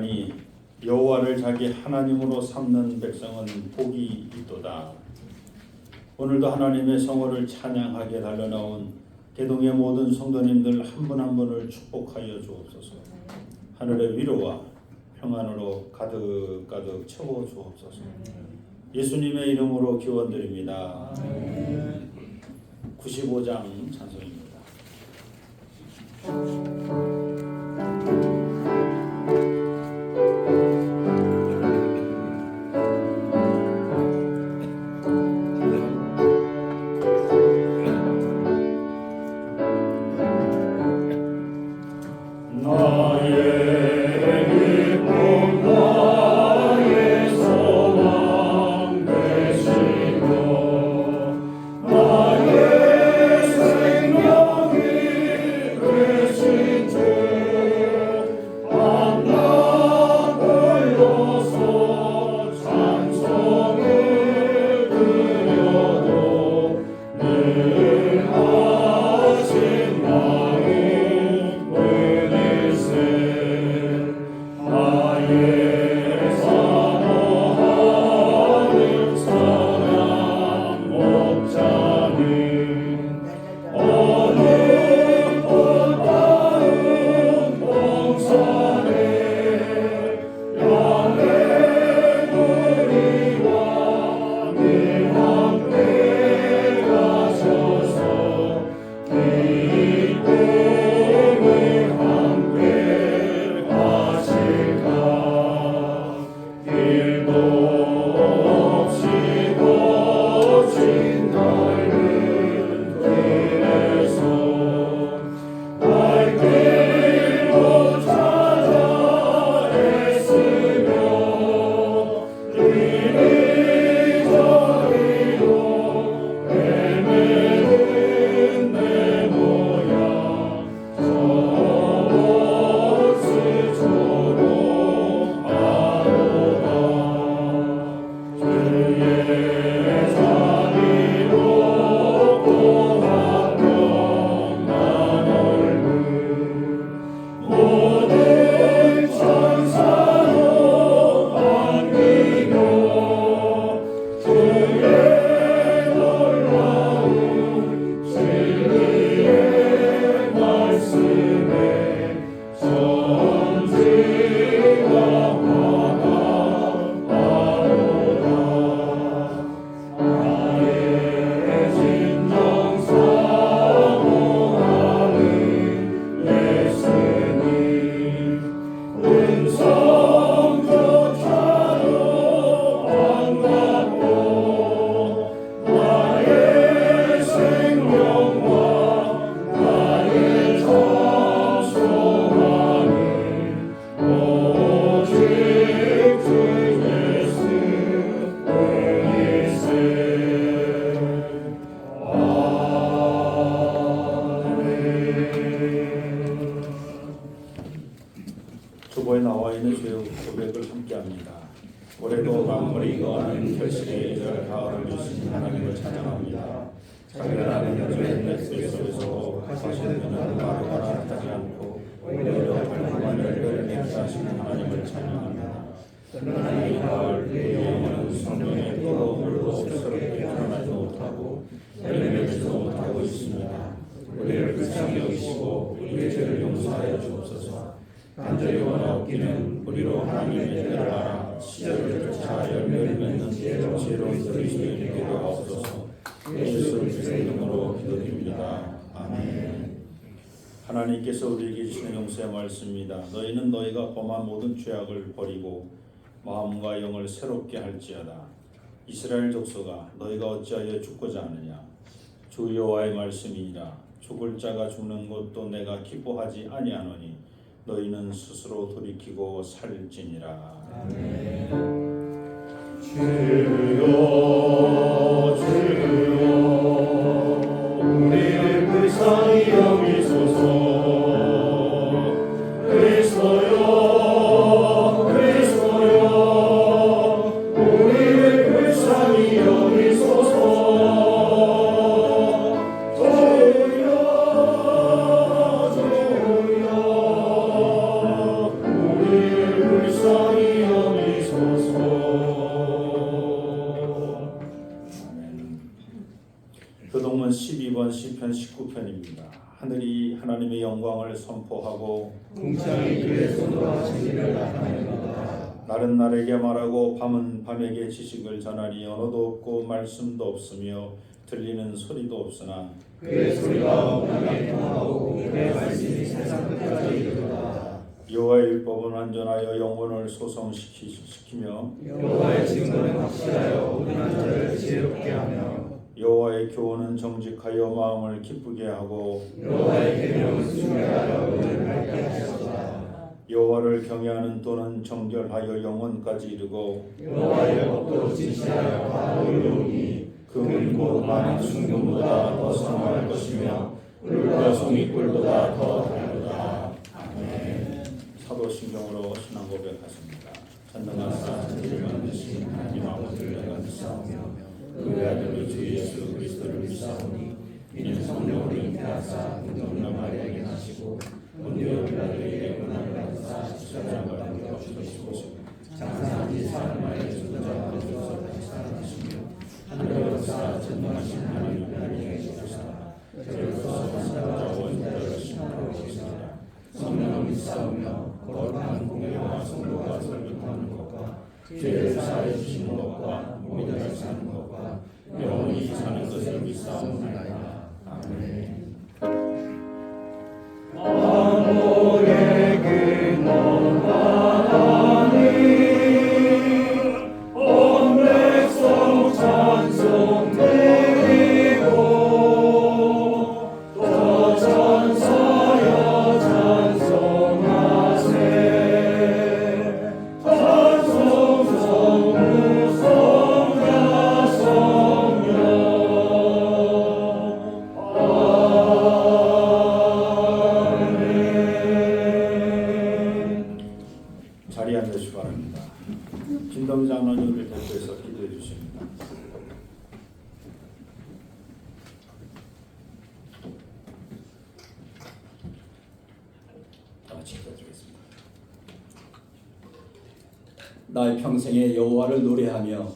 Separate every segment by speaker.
Speaker 1: 말하니 여호와를 자기 하나님으로 삼는 백성은 복이 있도다. 오늘도 하나님의 성호를 찬양하게 달려나온 개동의 모든 성도님들 한 분 한 분을 축복하여 주옵소서. 하늘의 위로와 평안으로 가득가득 채워 주옵소서. 예수님의 이름으로 기원드립니다. 95장 찬송입니다. 주보에 나와 있는 주의 고백을 함께합니다. 올해도 만물이 이거하는 결실의 계절 가을을 주신 하나님을 찬양합니다. 자기라는 여주의 넷들 속에서 하시는 은혜는 마루가나 타지 않고 오히려 달콤한 열매를 맺게 하시는 하나님을 찬양합니다. 하나님의 가을 내 영혼은 성령의 뜨거움으로 스스럽게 드러나지 못하고 열매 맺지도 못하고 있습니다. 우리를 불쌍히 여기시고 우리의 죄를 용서하여 주옵소서. 간절히 원하옵기는 우리로 하나님의 뜻을 알아 시절을 쫓아 열매를 맺는 지혜로운 그리스도인이 되게 하옵소서. 예수 그리스도의 이름으로 기도드립니다. 아멘. 하나님께서 우리에게 주시는 용서의 말씀입니다. 너희는 너희가 범한 모든 죄악을 버리고 마음과 영을 새롭게 할지어다. 이스라엘 족속아, 너희가 어찌하여 죽고자 하느냐? 주 여호와의 말씀이니라. 죽을 자가 죽는 것도 내가 기뻐하지 아니하노니 너희는 스스로 돌이키고 살지니라. 아멘. 주여 주여 우리를 불쌍히 여기소서. 그리스도여 그리스도여 우리를 불쌍히 여기소서. 주여 주여 우리를 불쌍히 교동문 12번 시편 19편입니다. 하늘이 하나님의 영광을 선포하고
Speaker 2: 궁창이 그의 손으로 하신 일을 나타냅니다.
Speaker 1: 날은 날에게 말하고 밤은 밤에게 지식을 전하니 언어도 없고 말씀도 없으며 들리는 소리도 없으나
Speaker 2: 그의 소리가 온갖에 통하고 그의 말씀이 세상 끝까지 이르도다.
Speaker 1: 여호와의 율법은 완전하여 영혼을 소성시키며
Speaker 2: 여호와의 증거는 확실하여 온전한 자를 지혜롭게 하며
Speaker 1: 여호와의 교훈은 정직하여 마음을 기쁘게 하고
Speaker 2: 여호와의 계명은 순결하여 눈을 밝게 하시도다.
Speaker 1: 여호와를 경외하는 도는 정결하여 영혼까지 이르고
Speaker 2: 여호와의 법도 진실하여 바로 이르오니
Speaker 1: 금은 곧 많은 순금보다 더 선호할 것이며 꿀과 송이꿀보다 더 달도다. 아멘. 사도신경으로 신앙 고백하십니다. 전능하사 천지를 만드신 하나님 아버지를 내가 믿사오며 그의 아들 주 예수 그리스도를 믿사오니 이는 성령으로 잉태하사 동정녀 마리아에게 나시고 본디오 빌라도에게 고난을 받으사 십자가에 못 박히시고 장사한 지 사흘 만에 죽은 자 가운데서 다시 살아나시며 하늘에 오르사 전능하신 하나님 나라에 계시사 저로서 사자와 원자를 심하고 계시다. 성령을 믿사오며 거룩한 공회와 성도가 설교하는 것과 죄를 사하여 주시는 것과 몸이 다시 사는 것과 영원히 사는 것을 믿사옵나이다. 아멘.
Speaker 2: 아모의 근원과 하니 온 백성 찬송 드리고 또 천사여 찬송하세 찬송 성부 성자 성령
Speaker 1: 자리에 앉으시기 바랍니다. 김동 장로님을 대표해서 기도해 주십니다. 다 같이 기도드리겠습니다.
Speaker 3: 나의 평생에 여호와를 노래하며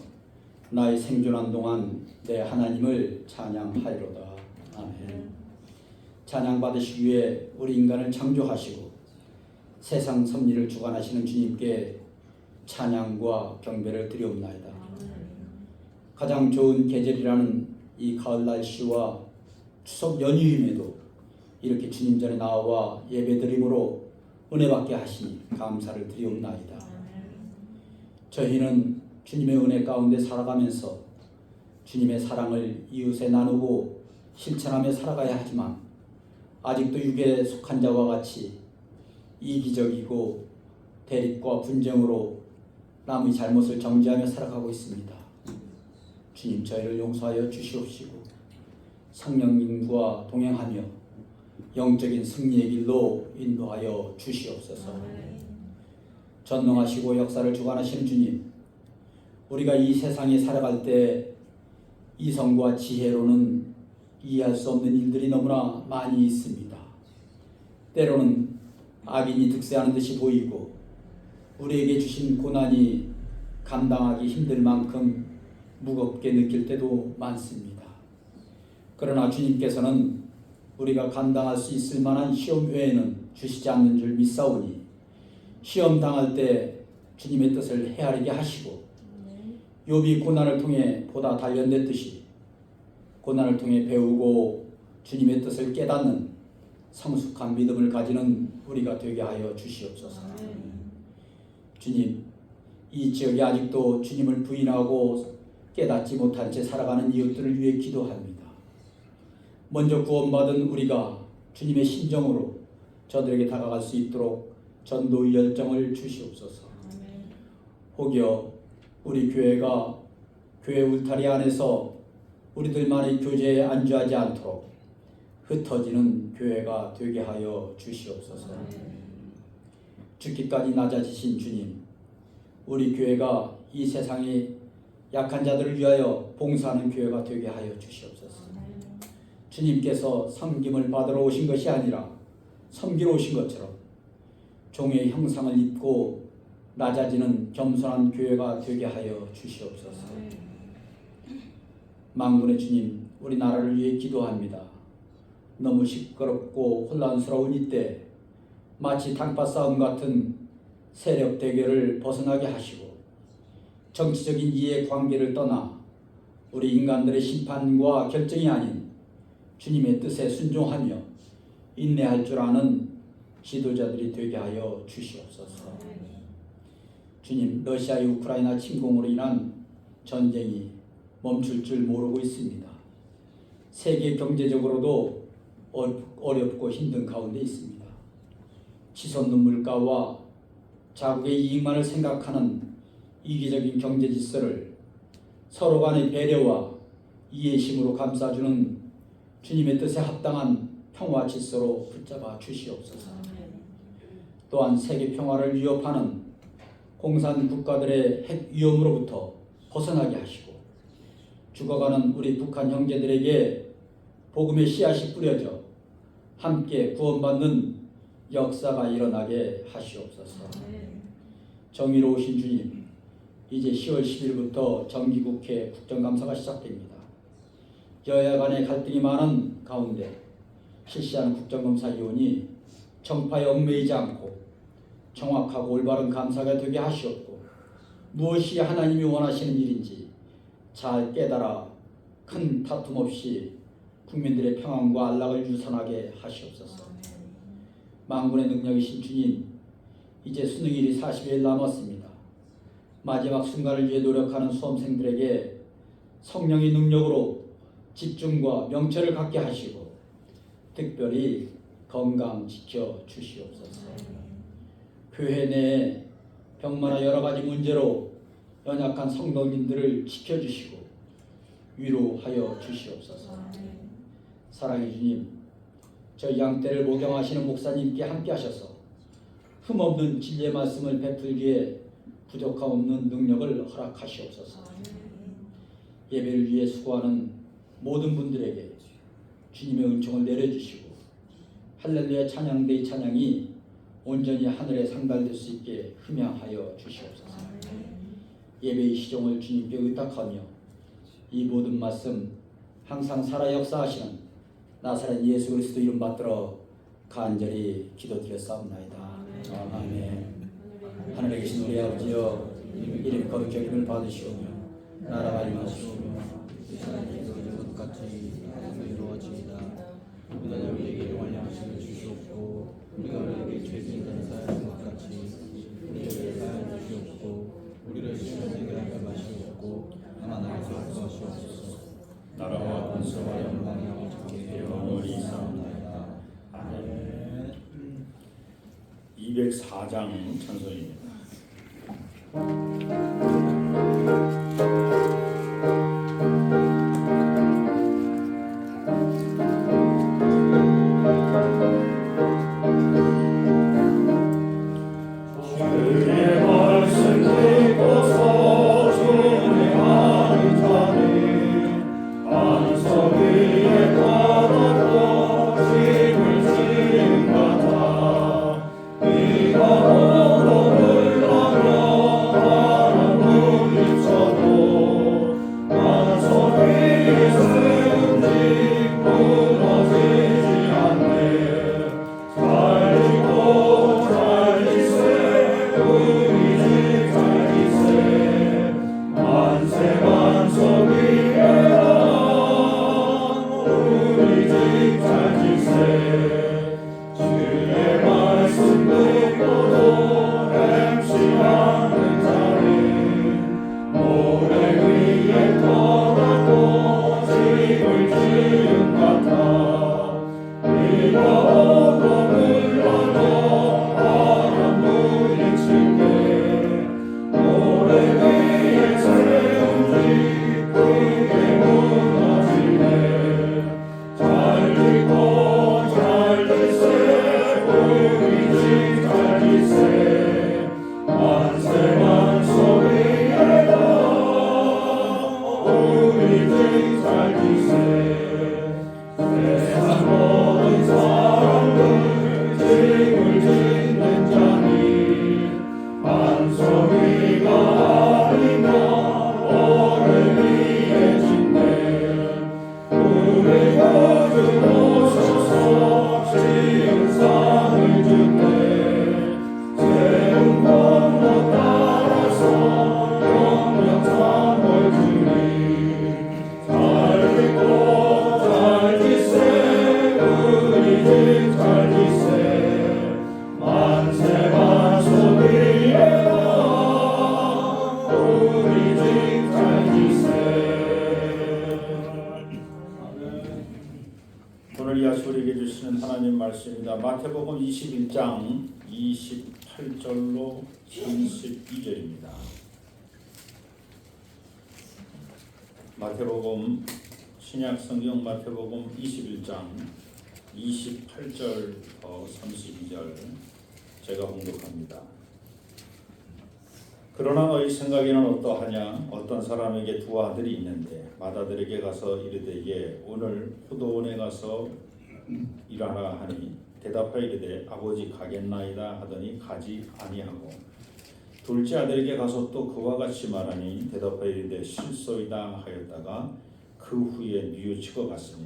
Speaker 3: 나의 생존한 동안 내 하나님을 찬양하리로다. 아멘. 찬양 받으시기 위해 우리 인간을 창조하시고 세상 섭리를 주관하시는 주님께 찬양과 경배를 드리옵나이다. 가장 좋은 계절이라는 이 가을 날씨와 추석 연휴임에도 이렇게 주님 전에 나와 예배드림으로 은혜받게 하시니 감사를 드리옵나이다. 저희는 주님의 은혜 가운데 살아가면서 주님의 사랑을 이웃에 나누고 실천하며 살아가야 하지만 아직도 육에 속한 자와 같이 이기적이고 대립과 분쟁으로 남의 잘못을 정죄하며 살아가고 있습니다. 주님 저희를 용서하여 주시옵시고 성령님과 동행하며 영적인 승리의 길로 인도하여 주시옵소서. 전능하시고 역사를 주관하시는 주님, 우리가 이 세상에 살아갈 때 이성과 지혜로는 이해할 수 없는 일들이 너무나 많이 있습니다. 때로는 악인이 득세하는 듯이 보이고 우리에게 주신 고난이 감당하기 힘들 만큼 무겁게 느낄 때도 많습니다. 그러나 주님께서는 우리가 감당할 수 있을 만한 시험 외에는 주시지 않는 줄 믿사오니 시험 당할 때 주님의 뜻을 헤아리게 하시고 욥이 고난을 통해 보다 단련됐듯이 고난을 통해 배우고 주님의 뜻을 깨닫는 성숙한 믿음을 가지는 우리가 되게 하여 주시옵소서. 주님, 이 지역에 아직도 주님을 부인하고 깨닫지 못한 채 살아가는 이웃들을 위해 기도합니다. 먼저 구원받은 우리가 주님의 심정으로 저들에게 다가갈 수 있도록 전도의 열정을 주시옵소서. 혹여 우리 교회가 교회 울타리 안에서 우리들만의 교제에 안주하지 않도록 흩어지는 교회가 되게 하여 주시옵소서. 죽기까지 낮아지신 주님, 우리 교회가 이 세상의 약한 자들을 위하여 봉사하는 교회가 되게 하여 주시옵소서. 주님께서 섬김을 받으러 오신 것이 아니라 섬기러 오신 것처럼 종의 형상을 입고 낮아지는 겸손한 교회가 되게 하여 주시옵소서. 만군의 주님, 우리나라를 위해 기도합니다. 너무 시끄럽고 혼란스러운 이때 마치 당파 싸움 같은 세력 대결을 벗어나게 하시고 정치적인 이해 관계를 떠나 우리 인간들의 심판과 결정이 아닌 주님의 뜻에 순종하며 인내할 줄 아는 지도자들이 되게 하여 주시옵소서. 주님, 러시아의 우크라이나 침공으로 인한 전쟁이 멈출 줄 모르고 있습니다. 세계 경제적으로도 어렵고 힘든 가운데 있습니다. 치솟는 물가와 자국의 이익만을 생각하는 이기적인 경제 질서를 서로 간의 배려와 이해심으로 감싸주는 주님의 뜻에 합당한 평화 질서로 붙잡아 주시옵소서. 또한 세계 평화를 위협하는 공산 국가들의 핵 위험으로부터 벗어나게 하시고 죽어가는 우리 북한 형제들에게 복음의 씨앗이 뿌려져 함께 구원받는 역사가 일어나게 하시옵소서. 정의로우신 주님, 이제 10월 10일부터 정기국회 국정감사가 시작됩니다. 여야 간의 갈등이 많은 가운데 실시하는 국정감사위원이 정파에 얽매이지 않고 정확하고 올바른 감사가 되게 하시옵고 무엇이 하나님이 원하시는 일인지 잘 깨달아 큰 다툼 없이 국민들의 평안과 안락을 유선하게 하시옵소서. 만군의 능력이신 주님, 이제 수능일이 40일 남았습니다. 마지막 순간을 위해 노력하는 수험생들에게 성령의 능력으로 집중과 명철을 갖게 하시고 특별히 건강 지켜 주시옵소서. 교회 내에 병마나 여러 가지 문제로 연약한 성도님들을 지켜주시고 위로하여 주시옵소서. 사랑의 주님, 저희 양떼를 목양하시는 목사님께 함께 하셔서 흠없는 진리의 말씀을 베풀기에 부족함 없는 능력을 허락하시옵소서. 예배를 위해 수고하는 모든 분들에게 주님의 은총을 내려주시고 할렐루야 찬양대의 찬양이 온전히 하늘에 상달될 수 있게 흠양하여 주시옵소서. 예배의 시종을 주님께 의탁하며 이 모든 말씀 항상 살아 역사하시는 나사렛 예수 그리스도 이름 받들어 간절히 기도드렸사옵나이다. 아멘. 하늘에 계신 우리 아버지여, 이름이 거룩히 여김을 받으시오며 나라가 임하시오며 뜻이 같이 이루어지이다. 우리가 우리에게 용할 양식을 주시옵고 우리가 우리에게 죄짓는 사하는 것 같이 우리에게 사하여 주시옵고 우리를 시험에 하게 마시옵고 하나님께서 구하시옵소서.
Speaker 1: 나라와 권세와 영광이 아버지께 영원히 있사옵나이다. 아멘. 204장 찬송입니다.
Speaker 2: 세상 모든 사람들
Speaker 1: 오늘 이 아침 우리에게 주시는 하나님 말씀입니다. 마태복음 21장 28절로 32절입니다. 마태복음 신약성경 마태복음 21장 28절부터 32절 제가 봉독합니다. 그러나 너희 생각에는 어떠하냐? 어떤 사람에게 두 아들이 있는데 맏아들에게 가서 이르되 오늘 포도원에 가서 일하라 하니 대답하여 이르되 아버지 가겠나이다 하더니 가지 아니하고 둘째 아들에게 가서 또 그와 같이 말하니 대답하여 이르되 실소이다 하였다가 그 후에 뉘우치고 갔으니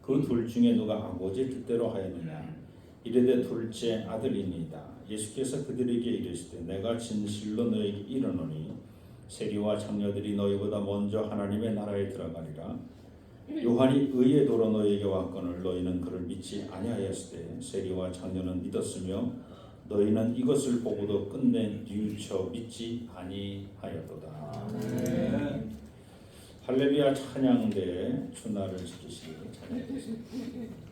Speaker 1: 그 둘 중에 누가 아버지 뜻대로 하였느냐? 이르되 둘째 아들이니이다. 예수께서 그들에게 이르시되 내가 진실로 너에게 이르노니 세리와 장녀들이 너희보다 먼저 하나님의 나라에 들어가리라. 요한이 의의 도로 너희에게 왔거늘 너희는 그를 믿지 아니하였으되 세리와 장녀는 믿었으며 너희는 이것을 보고도 끝내 뉘우쳐 믿지 아니하였도다. 아멘. 할렐루야. 찬양대 주날을 지키시기 찬양하겠습니다.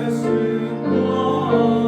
Speaker 2: 예수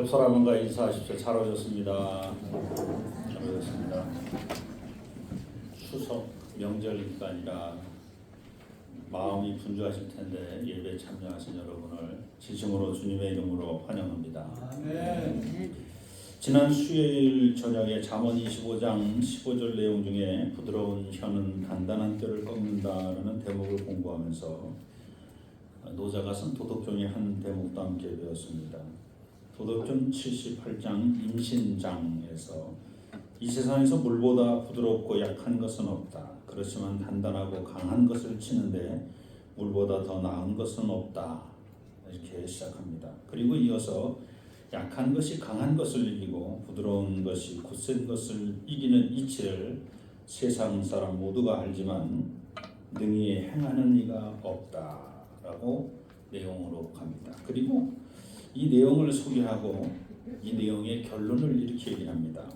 Speaker 1: 옆 사람과 인사하십시오. 잘 오셨습니다. 잘 오셨습니다. 추석 명절 기간이라 마음이 분주하실 텐데 예배 참여하신 여러분을 진심으로 주님의 이름으로 환영합니다.
Speaker 2: 아멘.
Speaker 1: 지난 수요일 저녁에 잠언 25장 15절 내용 중에 부드러운 혀는 단단한 뼈를 꺾는다라는 대목을 공부하면서 노자가 쓴 도덕경의 한 대목도 함께 배웠습니다. 도덕경 78장 임신장에서 이 세상에서 물보다 부드럽고 약한 것은 없다. 그렇지만 단단하고 강한 것을 치는데 물보다 더 나은 것은 없다. 이렇게 시작합니다. 그리고 이어서 약한 것이 강한 것을 이기고 부드러운 것이 굳센 것을 이기는 이치를 세상 사람 모두가 알지만 능히 행하는 이가 없다라고 내용으로 갑니다. 그리고 이 내용을 소개하고 이 내용의 결론을 이렇게 얘기합니다.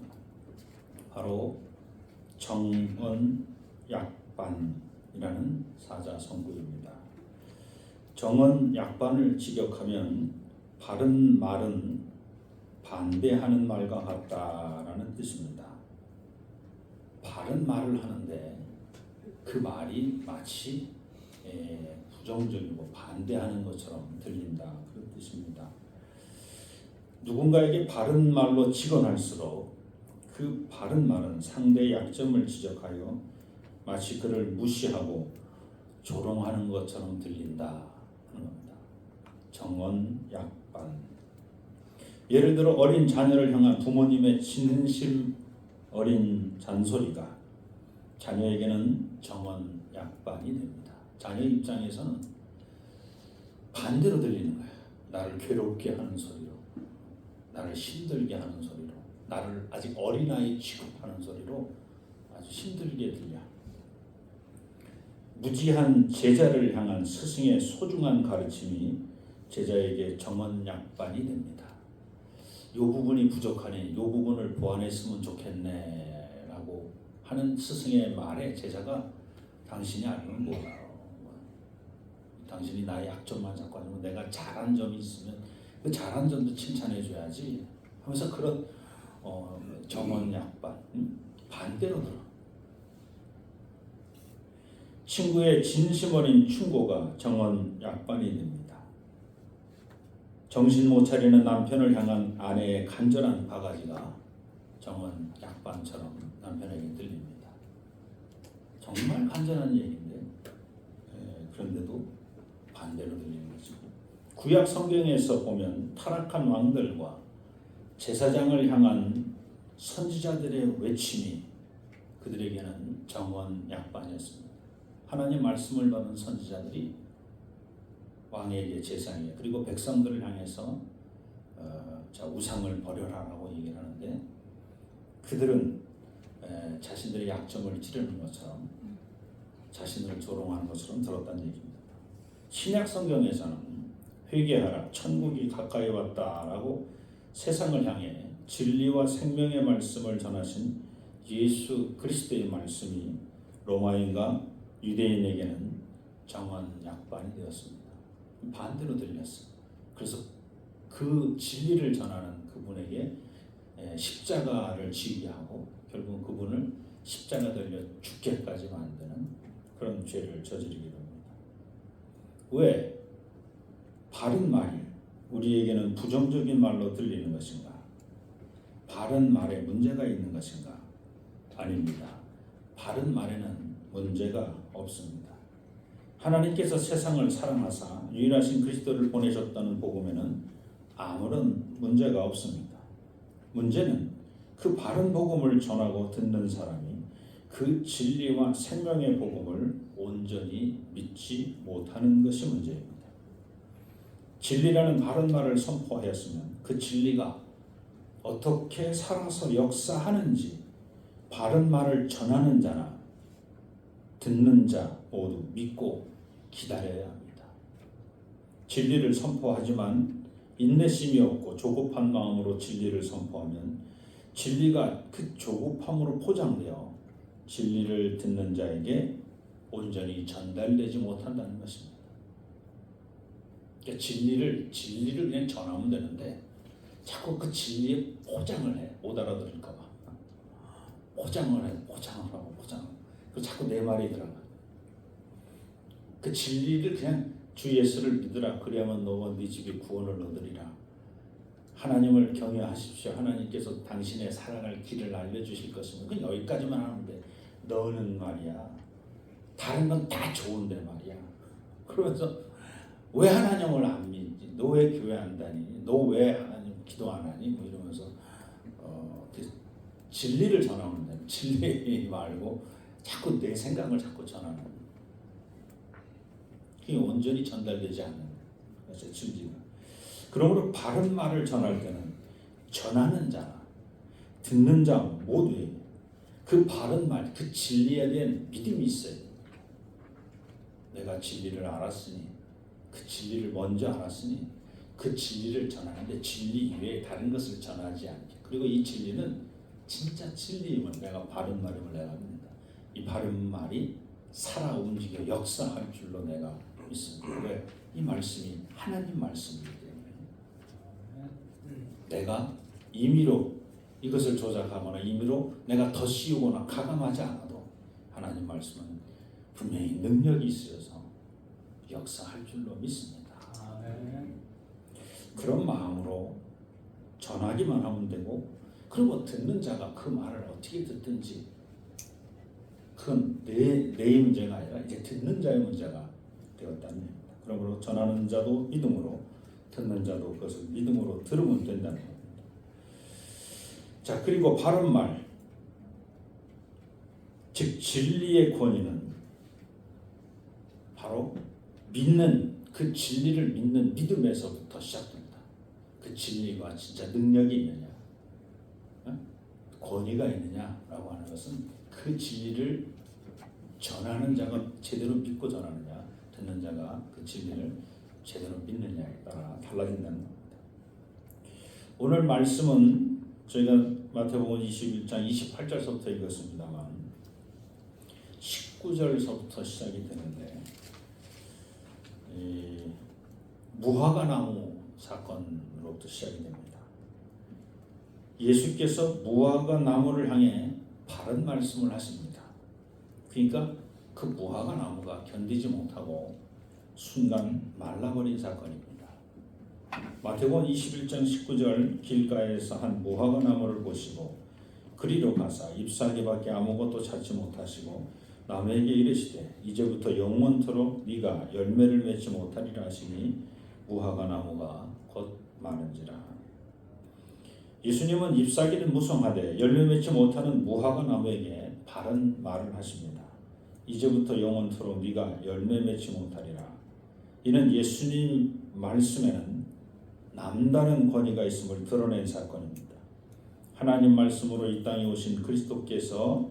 Speaker 1: 바로 정언약반이라는 사자성구입니다. 정언약반을 직역하면 바른 말은 반대하는 말과 같다라는 뜻입니다. 바른 말을 하는데 그 말이 마치 부정적이고 반대하는 것처럼 들린다, 그런 뜻입니다. 누군가에게 바른 말로 직언할수록 그 바른 말은 상대의 약점을 지적하여 마치 그를 무시하고 조롱하는 것처럼 들린다 하는 겁니다. 정언약반. 예를 들어 어린 자녀를 향한 부모님의 진심 어린 잔소리가 자녀에게는 정언약반이 됩니다. 자녀 입장에서는 반대로 들리는 거야. 나를 괴롭게 하는 소리로, 나를 힘들게 하는 소리로, 나를 아직 어린아이 취급하는 소리로 아주 힘들게 들려. 무지한 제자를 향한 스승의 소중한 가르침이 제자에게 정언약반이 됩니다. 이 부분이 부족하니 이 부분을 보완했으면 좋겠네 라고 하는 스승의 말에 제자가 당신이 알면 못 알아. 당신이 나의 약점만 잡고 아니면 내가 잘한 점이 있으면 그 잘한 점도 칭찬해 줘야지 하면서 그런 정언약반, 반대로 들어. 친구의 진심 어린 충고가 정언약반이 됩니다. 정신 못 차리는 남편을 향한 아내의 간절한 바가지가 정언약반처럼 남편에게 들립니다. 정말 간절한 얘기인데 그런데도 반대로 들리는 거죠. 구약 성경에서 보면 타락한 왕들과 제사장을 향한 선지자들의 외침이 그들에게는 정언약반이었습니다. 하나님 말씀을 받은 선지자들이 왕에게, 제사장에게, 그리고 백성들을 향해서 우상을 버려라라고 얘기를 하는데 그들은 자신들의 약점을 찌르는 것처럼 자신을 조롱하는 것처럼 들었다는 얘기입니다. 신약 성경에서는 회개하라, 천국이 가까이 왔다라고 세상을 향해 진리와 생명의 말씀을 전하신 예수 그리스도의 말씀이 로마인과 유대인에게는 정언약반이 되었습니다. 반대로 들렸어요. 그래서 그 진리를 전하는 그분에게 십자가를 지게 하고 결국 그분을 십자가 들려 죽게까지 만드는 그런 죄를 저지르게 됩니다. 왜? 바른 말이 우리에게는 부정적인 말로 들리는 것인가? 바른 말에 문제가 있는 것인가? 아닙니다. 바른 말에는 문제가 없습니다. 하나님께서 세상을 사랑하사 유일하신 그리스도를 보내셨다는 복음에는 아무런 문제가 없습니다. 문제는 그 바른 복음을 전하고 듣는 사람이 그 진리와 생명의 복음을 온전히 믿지 못하는 것이 문제입니다. 진리라는 바른 말을 선포하였으면 그 진리가 어떻게 살아서 역사하는지 바른 말을 전하는 자나 듣는 자 모두 믿고 기다려야 합니다. 진리를 선포하지만 인내심이 없고 조급한 마음으로 진리를 선포하면 진리가 그 조급함으로 포장되어 진리를 듣는 자에게 온전히 전달되지 못한다는 것입니다. 그러니까 진리를 그냥 전하면 되는데 자꾸 그 진리에 포장을 해. 못 알아들을까 봐. 포장을 해. 포장을 하고 포장을. 그 자꾸 내 말이 들어가. 그 진리를 그냥 주 예수를 믿으라. 그리하면 너와 네 집이 구원을 얻으리라. 하나님을 경외하십시오. 하나님께서 당신의 살아갈 길을 알려주실 것입니다. 그냥 여기까지만 하는데 너는 말이야. 다른 건 다 좋은데 말이야. 그러면서 왜 하나님을 안 믿지? 너 왜 교회 안 다니니? 너 왜 하나님 기도 안 하니? 뭐 이러면서 그 진리를 전하는데 진리 말고 자꾸 내 생각을 자꾸 전하는 거예요. 그게 온전히 전달되지 않는 거예요. 진리가. 그러므로 바른 말을 전할 때는 전하는 자, 듣는 자 모두에게 그 바른 말, 그 진리에 대한 믿음이 있어요. 내가 진리를 알았으니, 그 진리를 먼저 알았으니 그 진리를 전하는데 진리 이외에 다른 것을 전하지 않게. 그리고 이 진리는 진짜 진리임을 내가 바른 말임을 내가 믿는다. 이 바른 말이 살아 움직여 역사할 줄로 내가 믿습니다. 왜? 이 말씀이 하나님 말씀이기 때문에 내가 임의로 이것을 조작하거나 임의로 내가 더 씌우거나 가감하지 않아도 하나님 말씀은 분명히 능력이 있어서 역사할 줄로 믿습니다. 그런 마음으로 전하기만 하면 되고, 그리고 듣는 자가 그 말을 어떻게 듣든지 그건 내 문제가 아니라 이제 듣는 자의 문제가 되었다는 겁니다. 그러므로 전하는 자도 믿음으로, 듣는 자도 그것을 믿음으로 들으면 된다는 겁니다. 자, 그리고 바른 말, 즉 진리의 권위는 바로 믿는, 그 진리를 믿는 믿음에서부터 시작됩니다. 그 진리가 진짜 능력이 있느냐, 권위가 있느냐라고 하는 것은 그 진리를 전하는 자가 제대로 믿고 전하느냐, 듣는 자가 그 진리를 제대로 믿느냐에 따라 달라진다는 겁니다. 오늘 말씀은 저희가 마태복음 21장 28절서부터 읽었습니다만 19절서부터 시작이 되는데, 무화과 나무 사건으로부터 시작이 됩니다. 예수께서 무화과 나무를 향해 바른 말씀을 하십니다. 그러니까 그 무화과 나무가 견디지 못하고 순간 말라버린 사건입니다. 마태복음 21장 19절, 길가에서 한 무화과 나무를 보시고 그리로 가사 잎사귀밖에 아무것도 찾지 못하시고 남에게 이르시되 이제부터 영원토록 네가 열매를 맺지 못하리라 하시니 무화과 나무가 곧 마른지라. 예수님은 잎사귀는 무성하되 열매 맺지 못하는 무화과 나무에게 바른 말을 하십니다. 이제부터 영원토록 네가 열매 맺지 못하리라. 이는 예수님 말씀에는 남다른 권위가 있음을 드러낸 사건입니다. 하나님 말씀으로 이 땅에 오신 그리스도께서,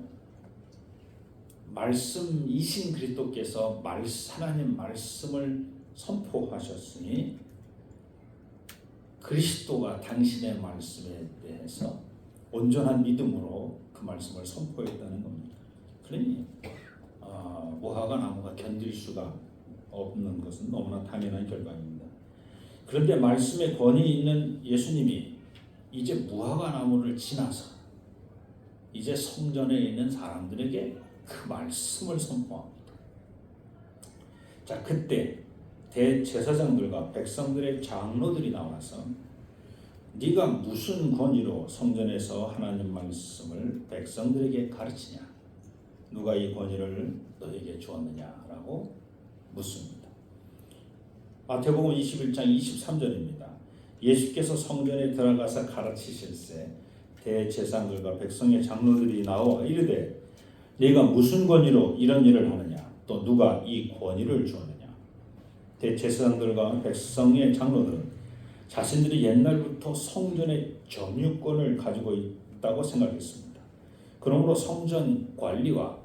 Speaker 1: 말씀이신 그리스도께서 하나님 말씀을 선포하셨으니 그리스도가 당신의 말씀에 대해서 온전한 믿음으로 그 말씀을 선포했다는 겁니다. 그러니 무화과 나무가 견딜 수가 없는 것은 너무나 당연한 결과입니다. 그런데 말씀에 권위 있는 예수님이 이제 무화과 나무를 지나서 이제 성전에 있는 사람들에게 그 말씀을 선포합니다. 자, 그때 대제사장들과 백성들의 장로들이 나와서 네가 무슨 권위로 성전에서 하나님 말씀을 백성들에게 가르치냐? 누가 이 권위를 너에게 주었느냐라고 묻습니다. 마태복음 21장 23절입니다. 예수께서 성전에 들어가서 가르치실세 대제사장들과 백성의 장로들이 나와 이르되 네가 무슨 권위로 이런 일을 하느냐? 또 누가 이 권위를 주었느냐? 대제사장들과 백성의 장로들은 자신들이 옛날부터 성전의 점유권을 가지고 있다고 생각했습니다. 그러므로 성전 관리와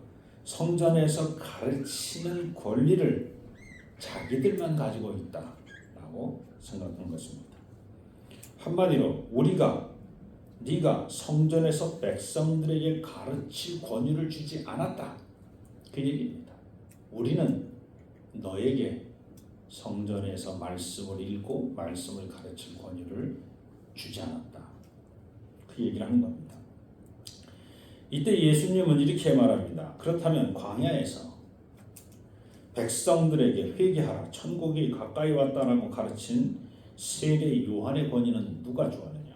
Speaker 1: 성전에서 가르치는 권리를 자기들만 가지고 있다라고 생각한 것입니다. 한마디로 네가 성전에서 백성들에게 가르칠 권위를 주지 않았다, 그 얘기입니다. 우리는 너에게 성전에서 말씀을 읽고 말씀을 가르칠 권위를 주지 않았다. 그 얘기를 하는 겁니다. 이때 예수님은 이렇게 말합니다. 그렇다면 광야에서 백성들에게 회개하라, 천국이 가까이 왔다라고 가르친 세례 요한의 권위는 누가 주었느냐?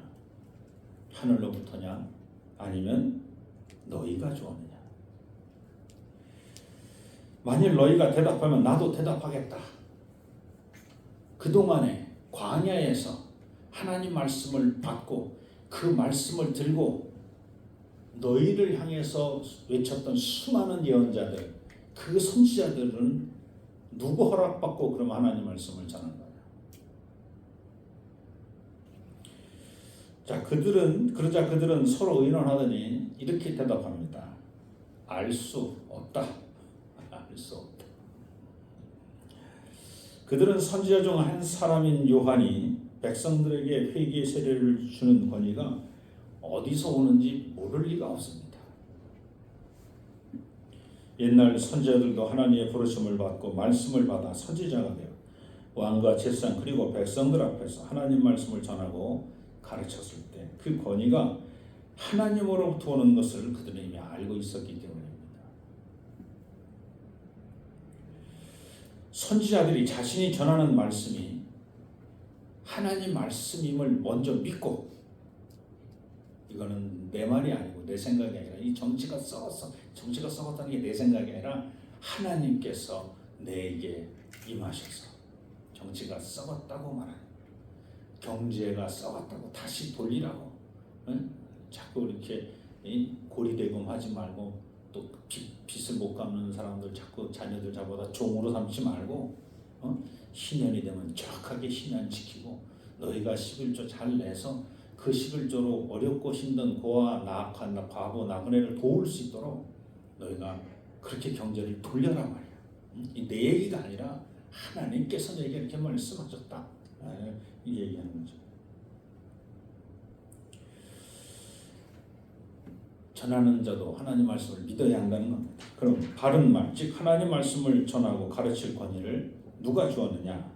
Speaker 1: 하늘로부터냐? 아니면 너희가 주었느냐? 만일 너희가 대답하면 나도 대답하겠다. 그동안에 광야에서 하나님 말씀을 받고 그 말씀을 들고 너희를 향해서 외쳤던 수많은 예언자들, 그 선지자들은 누구 허락받고 그럼 하나님 말씀을 전한 거야? 자, 그들은 서로 의논하더니 이렇게 대답합니다. 알 수 없다. 알 수 없다. 그들은 선지자 중 한 사람인 요한이 백성들에게 회개의 세례를 주는 권위가 어디서 오는지 모를 리가 없습니다. 옛날 선지자들도 하나님의 부르심을 받고 말씀을 받아 선지자가 되어 왕과 제사장 그리고 백성들 앞에서 하나님 말씀을 전하고 가르쳤을 때 그 권위가 하나님으로부터 오는 것을 그들은 이미 알고 있었기 때문입니다. 선지자들이 자신이 전하는 말씀이 하나님 말씀임을 먼저 믿고, 이거는 내 말이 아니고 내 생각이 아니라 이 정치가 썩었다는 게 내 생각이 아니라 하나님께서 내게 임하셔서 정치가 썩었다고 말하는, 경제가 썩었다고 다시 돌리라고, 응? 자꾸 이렇게 고리대금 하지 말고, 또 빚을 못 갚는 사람들 자꾸 자녀들 잡아다 종으로 삼지 말고, 신년이 되면 정확하게 신년 지키고 너희가 11조 잘 내서 그 11조로 어렵고 힘든 고아 나악한 과부 나그네를 도울 수 있도록 너희가 그렇게 경제를 돌려라 말이야. 내 얘기가 아니라 하나님께서 내게 이렇게 말씀하셨다. 이 얘기하는 거죠. 전하는 자도 하나님 말씀을 믿어야 한다는 겁니다. 그럼 바른 말, 즉 하나님 말씀을 전하고 가르칠 권위를 누가 주었느냐?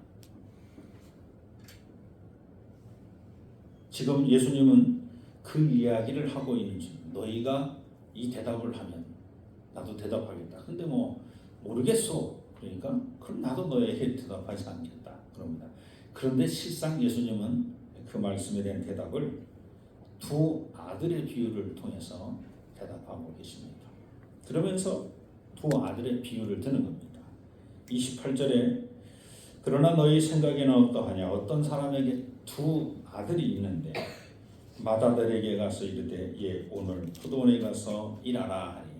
Speaker 1: 지금 예수님은 그 이야기를 하고 있는 중, 너희가 이 대답을 하면 나도 대답하겠다. 근데 모르겠어. 그러니까 그럼 나도 너에게 대답하지 않겠다. 그럽니다. 그런데 실상 예수님은 그 말씀에 대한 대답을 두 아들의 비유를 통해서 대답하고 계십니다. 그러면서 두 아들의 비유를 드는 겁니다. 28절에 그러나 너희 생각에는 어떠하냐? 어떤 사람에게 두 아들이 있는데 맏아들에게 가서 이르되 예 오늘 포도원에 가서 일하라 하니.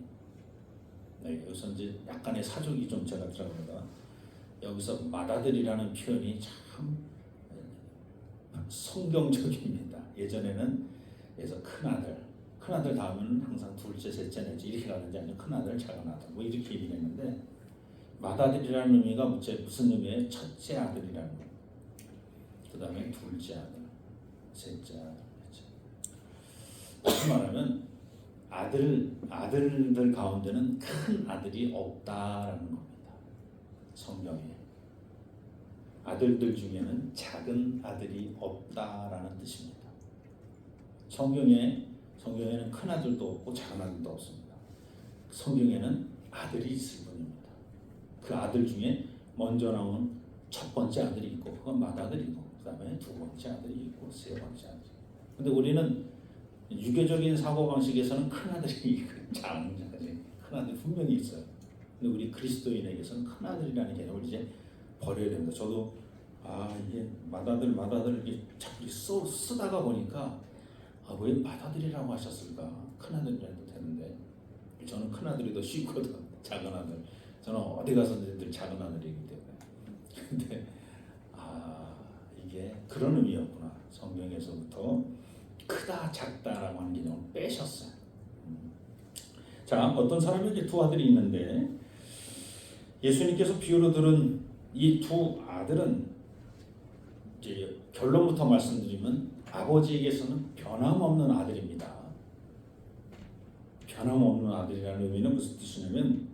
Speaker 1: 여기서 이제 약간의 사족이 좀 제가 들어갑니다. 여기서 맏아들이라는 표현이 참 성경적입니다. 예전에는 그래서 큰아들 다음은 항상 둘째, 셋째, 넷째 이렇게 가는지 아니면 큰아들, 작은아들 이렇게 얘기를 했는데, 맏아들이라는 의미가 무슨 의미예요? 첫째 아들이라는 의미. 그 다음에 둘째 아들, 셋째 아들, 넷째. 다시 말하면 아들들 가운데는 큰 아들이 없다라는 겁니다. 성경에 아들들 중에는 작은 아들이 없다라는 뜻입니다. 성경에는 큰 아들도 없고 작은 아들도 없습니다. 성경에는 아들이 있을 뿐입니다. 그 아들 중에 먼저 나온 첫 번째 아들이 있고 그건 맏아들이고, 그 다음에 두 번째 아들이 있고 세 번째 아들이. 근데 우리는 유교적인 사고방식에서는 큰아들이 작은 큰아들이 분명히 있어요. 근데 우리 그리스도인에게서는 큰아들이라는 개념을 이제 버려야 됩니다. 저도 이게 맏아들 이렇게 자꾸 쓰다가 보니까 왜 맏아들이라고 하셨을까? 큰아들이라도 되는데 저는 큰아들이 더 쉽거든. 작은 아들. 저는 어디 가서 늘 작은 아들이기 때문에. 근데 이게 그런 의미였구나. 성경에서부터 크다 작다라고 하는 개념을 빼셨어요. 자, 어떤 사람에게 두 아들이 있는데 예수님께서 비유로 들은 이 두 아들은 이제 결론부터 말씀드리면 아버지에게서는 변함없는 아들입니다. 변함없는 아들이라는 의미는 무슨 뜻이냐면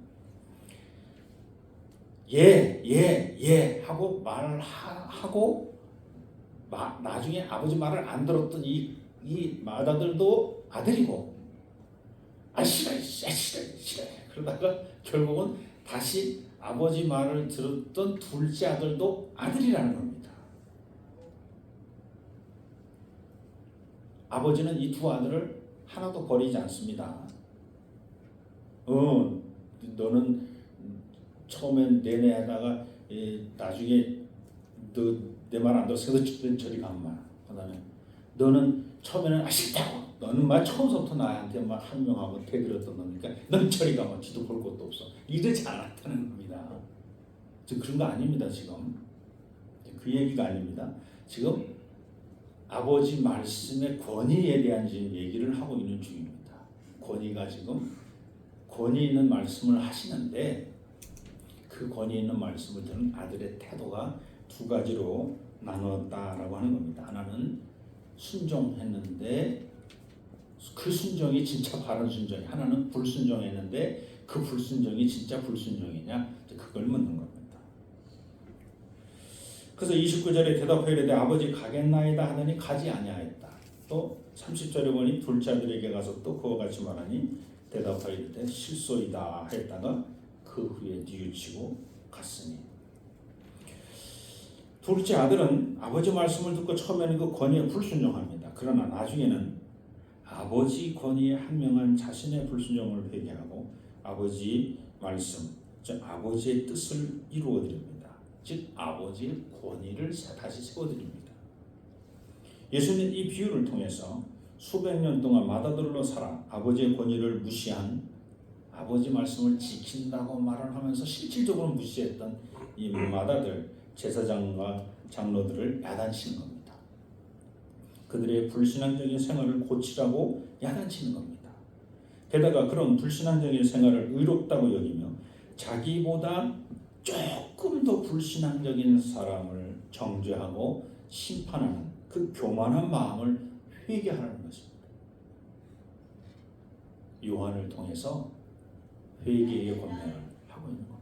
Speaker 1: 예 하고 말하고 나중에 아버지 말을 안 들었던 이 맏아들도 아들이고 싫어 그러다가 결국은 다시 아버지 말을 들었던 둘째 아들도 아들이라는 겁니다. 아버지는 이 두 아들을 하나도 버리지 않습니다. 너는 처음엔 내내 하다가 나중에 너 내 말 안 들어서 저리 가마. 그다음에 너는 처음에는 싫다고. 너는 막 처음부터 나한테 막 한명하고 대들었던 놈이니까 넌 저리 가마. 지도 볼 것도 없어. 이러지 않았다는 겁니다. 지금 그런 거 아닙니다. 지금 그 얘기가 아닙니다. 지금 아버지 말씀의 권위에 대한 지금 얘기를 하고 있는 중입니다. 권위가 지금 권위 있는 말씀을 하시는데 그 권위 있는 말씀을 들은 아들의 태도가 두 가지로 나누었다라고 하는 겁니다. 하나는 순종했는데 그 순종이 진짜 바른 순종이, 하나는 불순종했는데 그 불순종이 진짜 불순종이냐, 그걸 묻는 겁니다. 그래서 29절에 대답하여 이르되 아버지 가겠나이다 하더니 가지 아니하였다. 또 30절에 보니 둘째 아들에게 가서 또 그와 같이 말하니 대답하여 이르되 실소이다 했다가 그 후에 뉘우치고 갔으니. 둘째 아들은 아버지 말씀을 듣고 처음에는 그 권위에 불순종합니다. 그러나 나중에는 아버지 권위에 합명한 자신의 불순종을 회개하고 아버지 말씀, 즉 아버지의 뜻을 이루어드립니다. 즉 아버지의 권위를 다시 세워드립니다. 예수님은 이 비유를 통해서 수백 년 동안 맏아들로 살아 아버지의 권위를 무시한, 아버지 말씀을 지킨다고 말을 하면서 실질적으로 무시했던 이 맏아들 제사장과 장로들을 야단치는 겁니다. 그들의 불신앙적인 생활을 고치라고 야단치는 겁니다. 게다가 그런 불신앙적인 생활을 의롭다고 여기며 자기보다 조금 더 불신앙적인 사람을 정죄하고 심판하는 그 교만한 마음을 회개하라는 것입니다. 요한을 통해서 회개의 권면을 하고 있는 겁니다.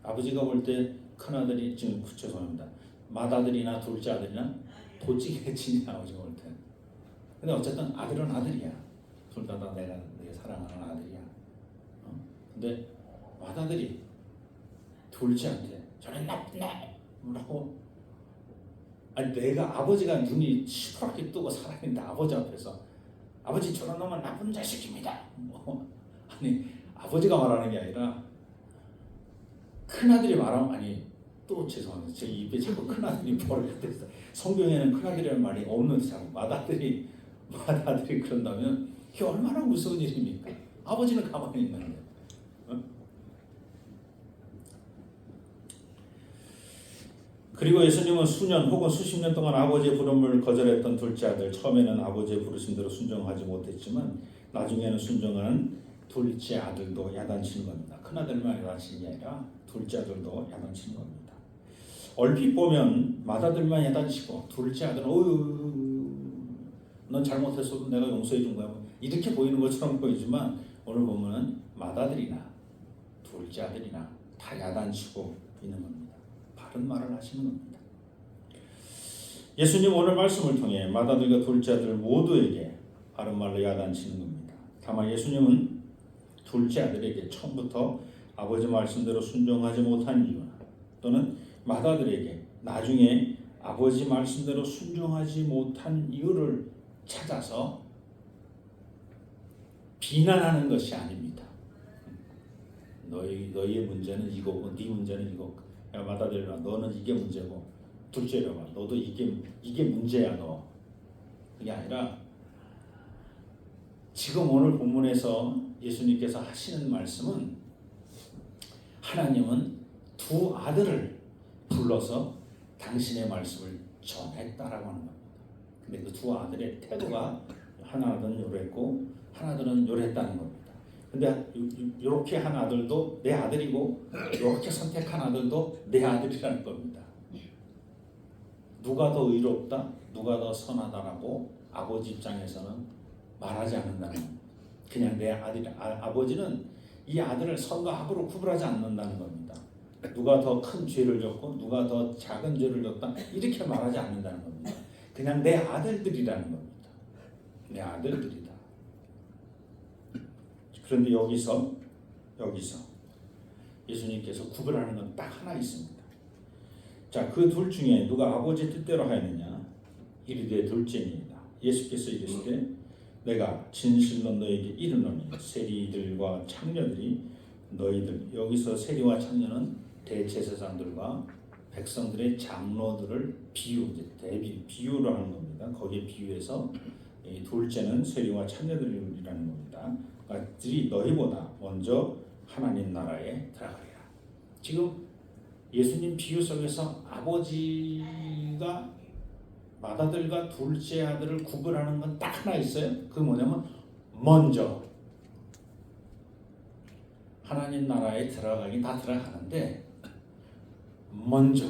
Speaker 1: 아버지가 볼 때 큰아들이, 지금 죄송합니다, 맏아들이나 둘째 아들이나 도찌개치냐 아버지가 볼 때. 근데 어쨌든 아들은 아들이야. 둘 다 내가 사랑하는 아들이야. 근데 맏아들이 둘째한테 저는 나쁜 놈이라고, 아니 내가 아버지가 눈이 시퍼렇게 뜨고 살아있는데 아버지 앞에서 아버지 저런 놈은 나쁜 자식입니다. 아니 아버지가 말하는 게 아니라 큰아들이 말하면, 아니 또 죄송합니다. 제 입에 자꾸 큰아들이 버릇이 됐어요. 성경에는 큰아들이라는 말이 없는데 자꾸 맏아들이 그런다면 이게 얼마나 무서운 일입니까? 아버지는 가만히 있는데. 그리고 예수님은 수년 혹은 수십 년 동안 아버지의 부름을 거절했던 둘째 아들, 처음에는 아버지의 부르신 대로 순종하지 못했지만 나중에는 순종하는 둘째 아들도 야단치는 겁니다. 큰아들만 야단치는 게 아니라 둘째 아들도 야단치는 겁니다. 얼핏 보면 맏아들만 야단치고 둘째 아들은 넌 잘못했어도 내가 용서해 준 거야, 이렇게 보이는 것처럼 보이지만 오늘 보면은 맏아들이나 둘째 아들이나 다 야단치고 있는 겁니다. 바른 말을 하시는 겁니다. 예수님 오늘 말씀을 통해 맏아들과 둘째 아들 모두에게 바른 말로 야단치는 겁니다. 다만 예수님은 둘째 아들에게 처음부터 아버지 말씀대로 순종하지 못한 이유나 또는 맏아들에게 나중에 아버지 말씀대로 순종하지 못한 이유를 찾아서 비난하는 것이 아닙니다. 너희의 문제는 이거고 네 문제는 이거고, 야 맏아들아 너는 이게 문제고, 둘째라 봐 너도 이게 문제야 너. 그게 아니라 지금 오늘 본문에서 예수님께서 하시는 말씀은 하나님은 두 아들을 불러서 당신의 말씀을 전했다라고 하는 겁니다. 근데 그 두 아들의 태도가 하나는 요랬고 하나들은 요랬다는 겁니다. 근데 이렇게 한 아들도 내 아들이고 이렇게 선택한 아들도 내 아들이라는 겁니다. 누가 더 의롭다, 누가 더 선하다라고 아버지 입장에서는 말하지 않는다는 겁니다. 그냥 내 아들, 아버지는 이 아들을 선과 악으로 구분하지 않는다는 겁니다. 누가 더 큰 죄를 졌고 누가 더 작은 죄를 졌다 이렇게 말하지 않는다는 겁니다. 그냥 내 아들들이라는 겁니다. 내 아들들이다. 그런데 여기서 예수님께서 구별하는 건 딱 하나 있습니다. 자, 그 둘 중에 누가 아버지 뜻대로 하였느냐? 이르되 둘째니이다. 예수께서 이르시되 내가 진실로 너에게 이르노니 세리들과 창녀들이 너희들, 여기서 세리와 창녀는 대제사장들과 백성들의 장로들을 비유로 하는 겁니다. 거기에 비유해서 이 둘째는 세리와 창녀들이라는 겁니다. 그들이 너희보다 먼저 하나님 나라에 들어가리라. 지금 예수님 비유 속에서 아버지가 맏아들과 둘째 아들을 구별하는 건 딱 하나 있어요. 그 뭐냐면 먼저 하나님 나라에 들어가긴 다 들어가는데 먼저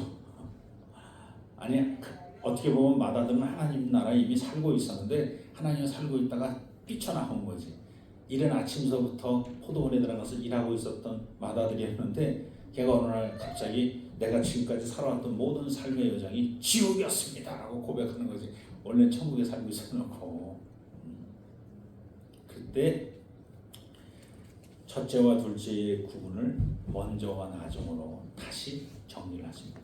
Speaker 1: 아니 어떻게 보면 맏아들은 하나님 나라에 이미 살고 있었는데 하나님을 살고 있다가 뛰쳐나온 거지. 이른 아침서부터 포도원에 들어가서 일하고 있었던 맏아들이었는데 걔가 어느 날 갑자기 내가 지금까지 살아왔던 모든 삶의 여정이 지옥이었습니다 라고 고백하는 거지. 원래 천국에 살고 있어놓고 그때 첫째와 둘째의 구분을 먼저와 나중으로 다시 정리를 하십니다.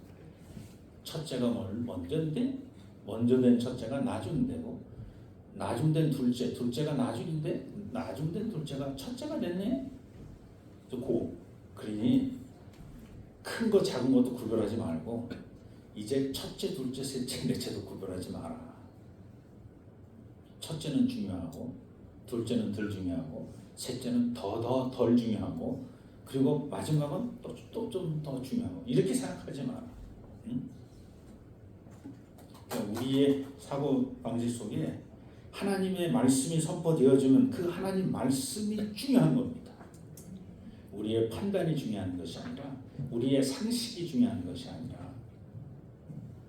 Speaker 1: 첫째가 먼저인데 먼저 된 첫째가 나중되고 나중된 둘째가 나중인데 나중된 둘째가 첫째가 됐네. 그러니 큰 거 작은 것도 구별하지 말고 이제 첫째, 둘째, 셋째, 넷째도 구별하지 마라. 첫째는 중요하고 둘째는 덜 중요하고 셋째는 덜 중요하고 그리고 마지막은 또 좀 더 중요하고 이렇게 생각하지 마라. 응? 그러니까 우리의 사고 방식 속에 하나님의 말씀이 선포되어지면 그 하나님 말씀이 중요한 겁니다. 우리의 판단이 중요한 것이 아니라 우리의 상식이 중요한 것이 아니라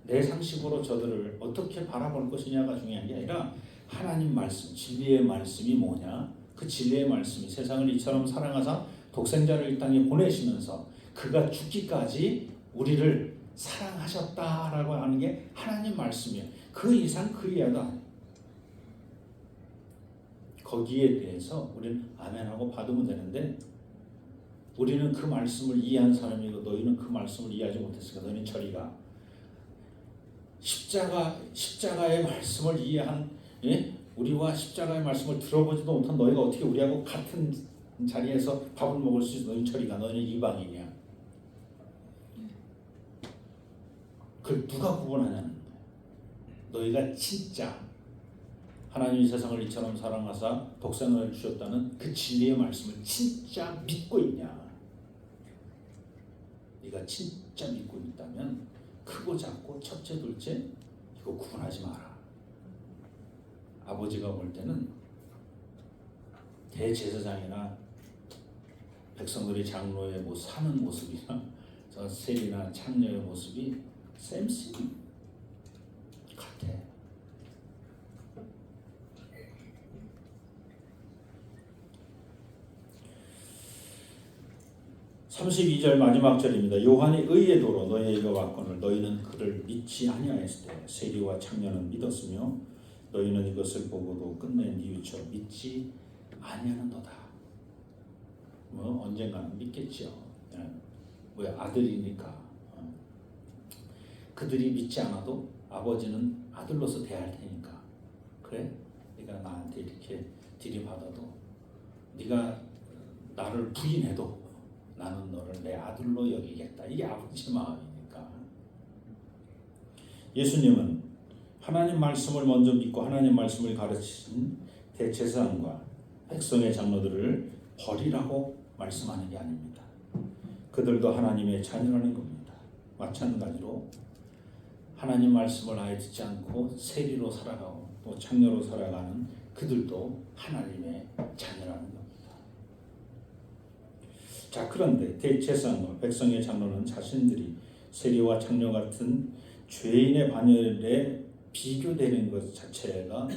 Speaker 1: 내 상식으로 저들을 어떻게 바라볼 것이냐가 중요한 게 아니라 하나님 말씀, 진리의 말씀이 뭐냐? 그 진리의 말씀이 세상을 이처럼 사랑하사 독생자를 이 땅에 보내시면서 그가 죽기까지 우리를 사랑하셨다라고 하는 게 하나님 말씀이에요. 그 이상 그 이하도 아니에요. 거기에 대해서 우리는 아멘하고 받으면 되는데 우리는 그 말씀을 이해한 사람이고 너희는 그 말씀을 이해하지 못했으니까 너희는 저리 가. 십자가의 말씀을 이해한 우리와 십자가의 말씀을 들어보지도 못한 너희가 어떻게 우리하고 같은 자리에서 밥을 먹을 수 있어? 너희는 저리 가. 너희는 이방인이야. 그걸 누가 구분하냐는 거예요. 너희가 진짜 하나님이 세상을 이처럼 사랑하사 독생을 주셨다는 그 진리의 말씀을 진짜 믿고 있냐? 네가 진짜 믿고 있다면 크고 작고 첫째 둘째 이거 구분하지 마라. 아버지가 볼 때는 대제사장이나 백성들이 장로의 사는 모습이나 저 세리나 창녀의 모습이 쌤쌤 같아. 32절 마지막 절입니다. 요한이 의의 도로 너희에게 왔거늘 너희는 그를 믿지 아니하였을 때 세리와 창녀는 믿었으며 너희는 이것을 보고도 끝내 뉘우쳐 믿지 아니하는도다. 언젠가는 믿겠지요. 왜 아들이니까. 그들이 믿지 않아도 아버지는 아들로서 대할 테니까. 그래? 네가 나한테 이렇게 들이받아도 네가 나를 부인해도 나는 너를 내 아들로 여기겠다. 이게 아버지 마음이니까. 예수님은 하나님 말씀을 먼저 믿고 하나님 말씀을 가르치신 대제사장과 백성의 장로들을 버리라고 말씀하는 게 아닙니다. 그들도 하나님의 자녀라는 겁니다. 마찬가지로 하나님 말씀을 아예 듣지 않고 세리로 살아가고 또 창녀로 살아가는 그들도 하나님의 자녀라는 겁니다. 자, 그런데 대제사장과 백성의 장로는 자신들이 세리와 창녀 같은 죄인의 반열에 비교되는 것 자체가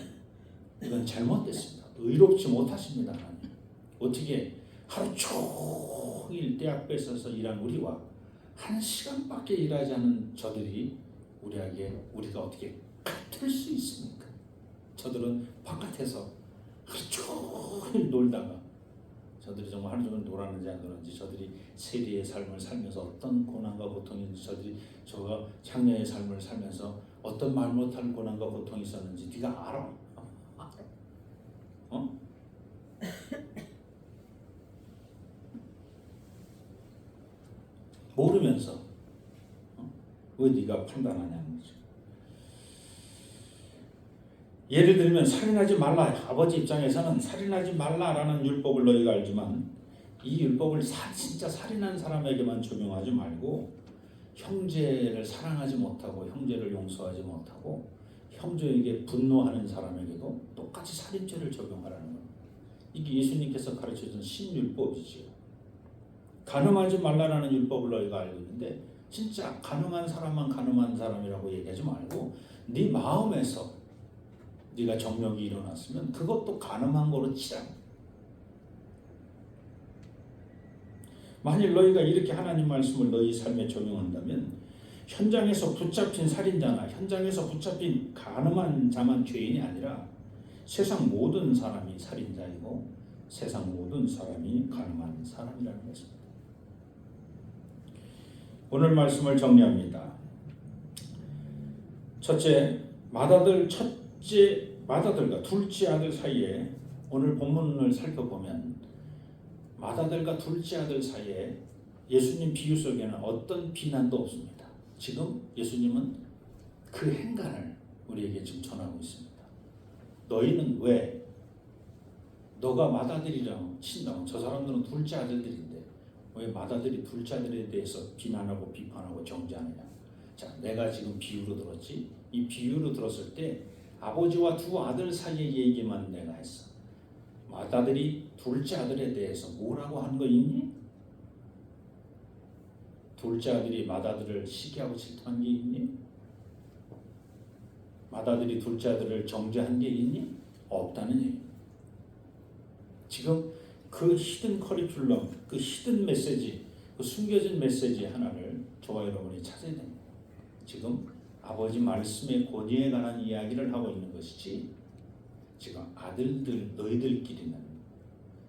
Speaker 1: 이건 잘못됐습니다. 의롭지 못하십니다. 하나님. 어떻게 하루 종일 떼약 뺏어서 일한 우리와
Speaker 3: 한 시간밖에 일하지 않은 저들이 우리가 어떻게 같을 수 있습니까? 저들은 바깥에서 하루 종일 놀다가 저들이 정말 하루 종일 놀았는지 안 놀았는지 저들이 세리의 삶을 살면서 어떤 고난과 고통인지 저들이 저가 장녀의 삶을 살면서 어떤 말 못할 고난과 고통이 있었는지 네가 알아? 어? 모르면서 왜 네가 판단하냐는 거죠. 예를 들면 살인하지 말라. 아버지 입장에서는 살인하지 말라라는 율법을 너희가 알지만 이 율법을 진짜 살인한 사람에게만 적용하지 말고 형제를 사랑하지 못하고 형제를 용서하지 못하고 형제에게 분노하는 사람에게도 똑같이 살인죄를 적용하라는 거예요. 이게 예수님께서 가르쳐준 신율법이지요. 간음하지 말라라는 율법을 너희가 알고 있는데 진짜 간음한 사람만 간음한 사람이라고 얘기하지 말고 네 마음에서 네가 정욕이 일어났으면 그것도 간음한 거로 치라. 만일 너희가 이렇게 하나님 말씀을 너희 삶에 적용한다면 현장에서 붙잡힌 살인자나 현장에서 붙잡힌 간음한 자만 죄인이 아니라 세상 모든 사람이 살인자이고 세상 모든 사람이 간음한 사람이라는 것입니다. 오늘 말씀을 정리합니다. 맏아들과 둘째 아들 사이에 오늘 본문을 살펴보면 맏아들과 둘째 아들 사이에 예수님 비유 속에는 어떤 비난도 없습니다. 지금 예수님은 그 행간을 우리에게 지금 전하고 있습니다. 너희는 왜 너가 맏아들이라고 친다고 저 사람들은 둘째 아들들인데 왜 맏아들이 둘째 아들에 대해서 비난하고 비판하고 정죄하느냐. 자, 내가 지금 비유로 들었지. 이 비유로 들었을 때 아버지와 두 아들 사이의 얘기만 내가 했어. 맏아들이 둘째 아들에 대해서 뭐라고 하는 거 있니? 둘째 아들이 맏아들을 시기하고 질투한 게 있니? 맏아들이 둘째 아들을 정죄한 게 있니? 없다는 얘기. 지금 그 히든 커리큘럼, 그 히든 메시지, 그 숨겨진 메시지 하나를 저와 여러분이 찾아야 됩니다. 지금 아버지 말씀의 권위에 관한 이야기를 하고 있는 것이지 지금 아들들 너희들끼리는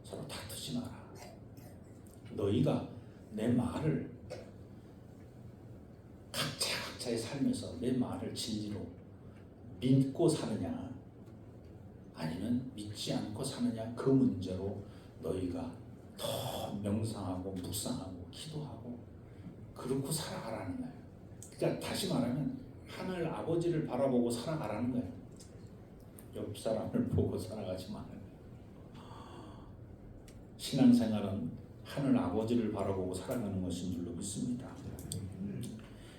Speaker 3: 서로 다투지 마라. 너희가 내 말을 각자의 삶에서 내 말을 진리로 믿고 사느냐 아니면 믿지 않고 사느냐 그 문제로 너희가 더 명상하고 묵상하고 기도하고 그렇고 살아가라는 거예요. 그러니까 다시 말하면 하늘 아버지를 바라보고 살아가라는 거예요. 옆 사람을 보고 살아가지 말아요. 신앙생활은 하늘 아버지를 바라보고 살아가는 것인 줄로 믿습니다.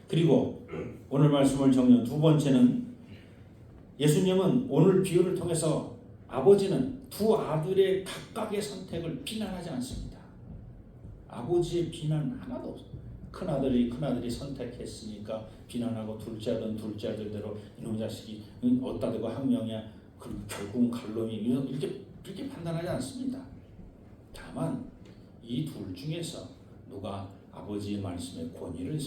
Speaker 3: 그리고 오늘 말씀을 정리한 두 번째는 예수님은 오늘 비유를 통해서 아버지는 두 아들의 각각의 선택을 비난하지 않습니다. 아버지의 비난 하나도 없어요. 큰아들이 선택했으니까 비난하고 둘째 아들대로 이놈 자식이 어디다 대고 학명이야 결국은 갈놈이 이렇게 판단하지 않습니다. 다만 이 둘 중에서 누가 아버지의 말씀에 권위를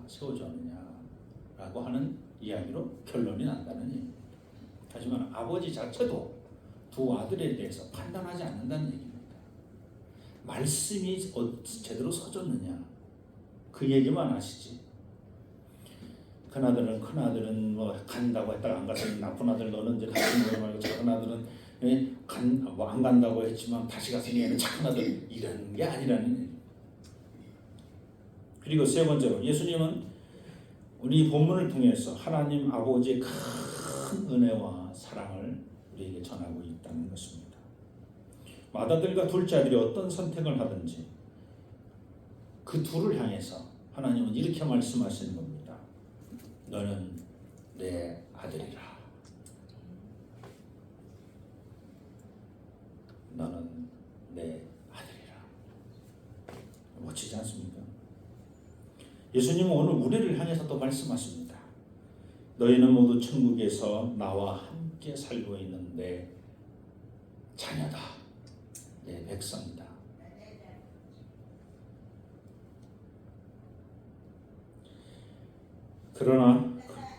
Speaker 3: 세워줬느냐라고 하는 이야기로 결론이 난다는 얘기입니다. 하지만 아버지 자체도 두 아들에 대해서 판단하지 않는다는 얘기입니다. 말씀이 제대로 서줬느냐 그 얘기만 하시지. 큰아들은 뭐 간다고 했다가 안 갔으니 나쁜 아들 너는 이제 다시 모여 말고 작은 아들은 안 간다고 했지만 다시 갔으니 얘는 착한 아들 이런 게 아니라는 얘기입니다. 그리고 세 번째로 예수님은 우리 본문을 통해서 하나님 아버지의 큰 은혜와 사랑을 우리에게 전하고 있다는 것입니다. 맏아들과 둘째 아들이 어떤 선택을 하든지 그 둘을 향해서 하나님은 이렇게 말씀하시는 겁니다. 너는 내 아들이라. 너는 내 아들이라. 멋지지 않습니까? 예수님은 오늘 우리를 향해서 또 말씀하십니다. 너희는 모두 천국에서 나와 함께 살고 있는 내 자녀다. 내 백성이다.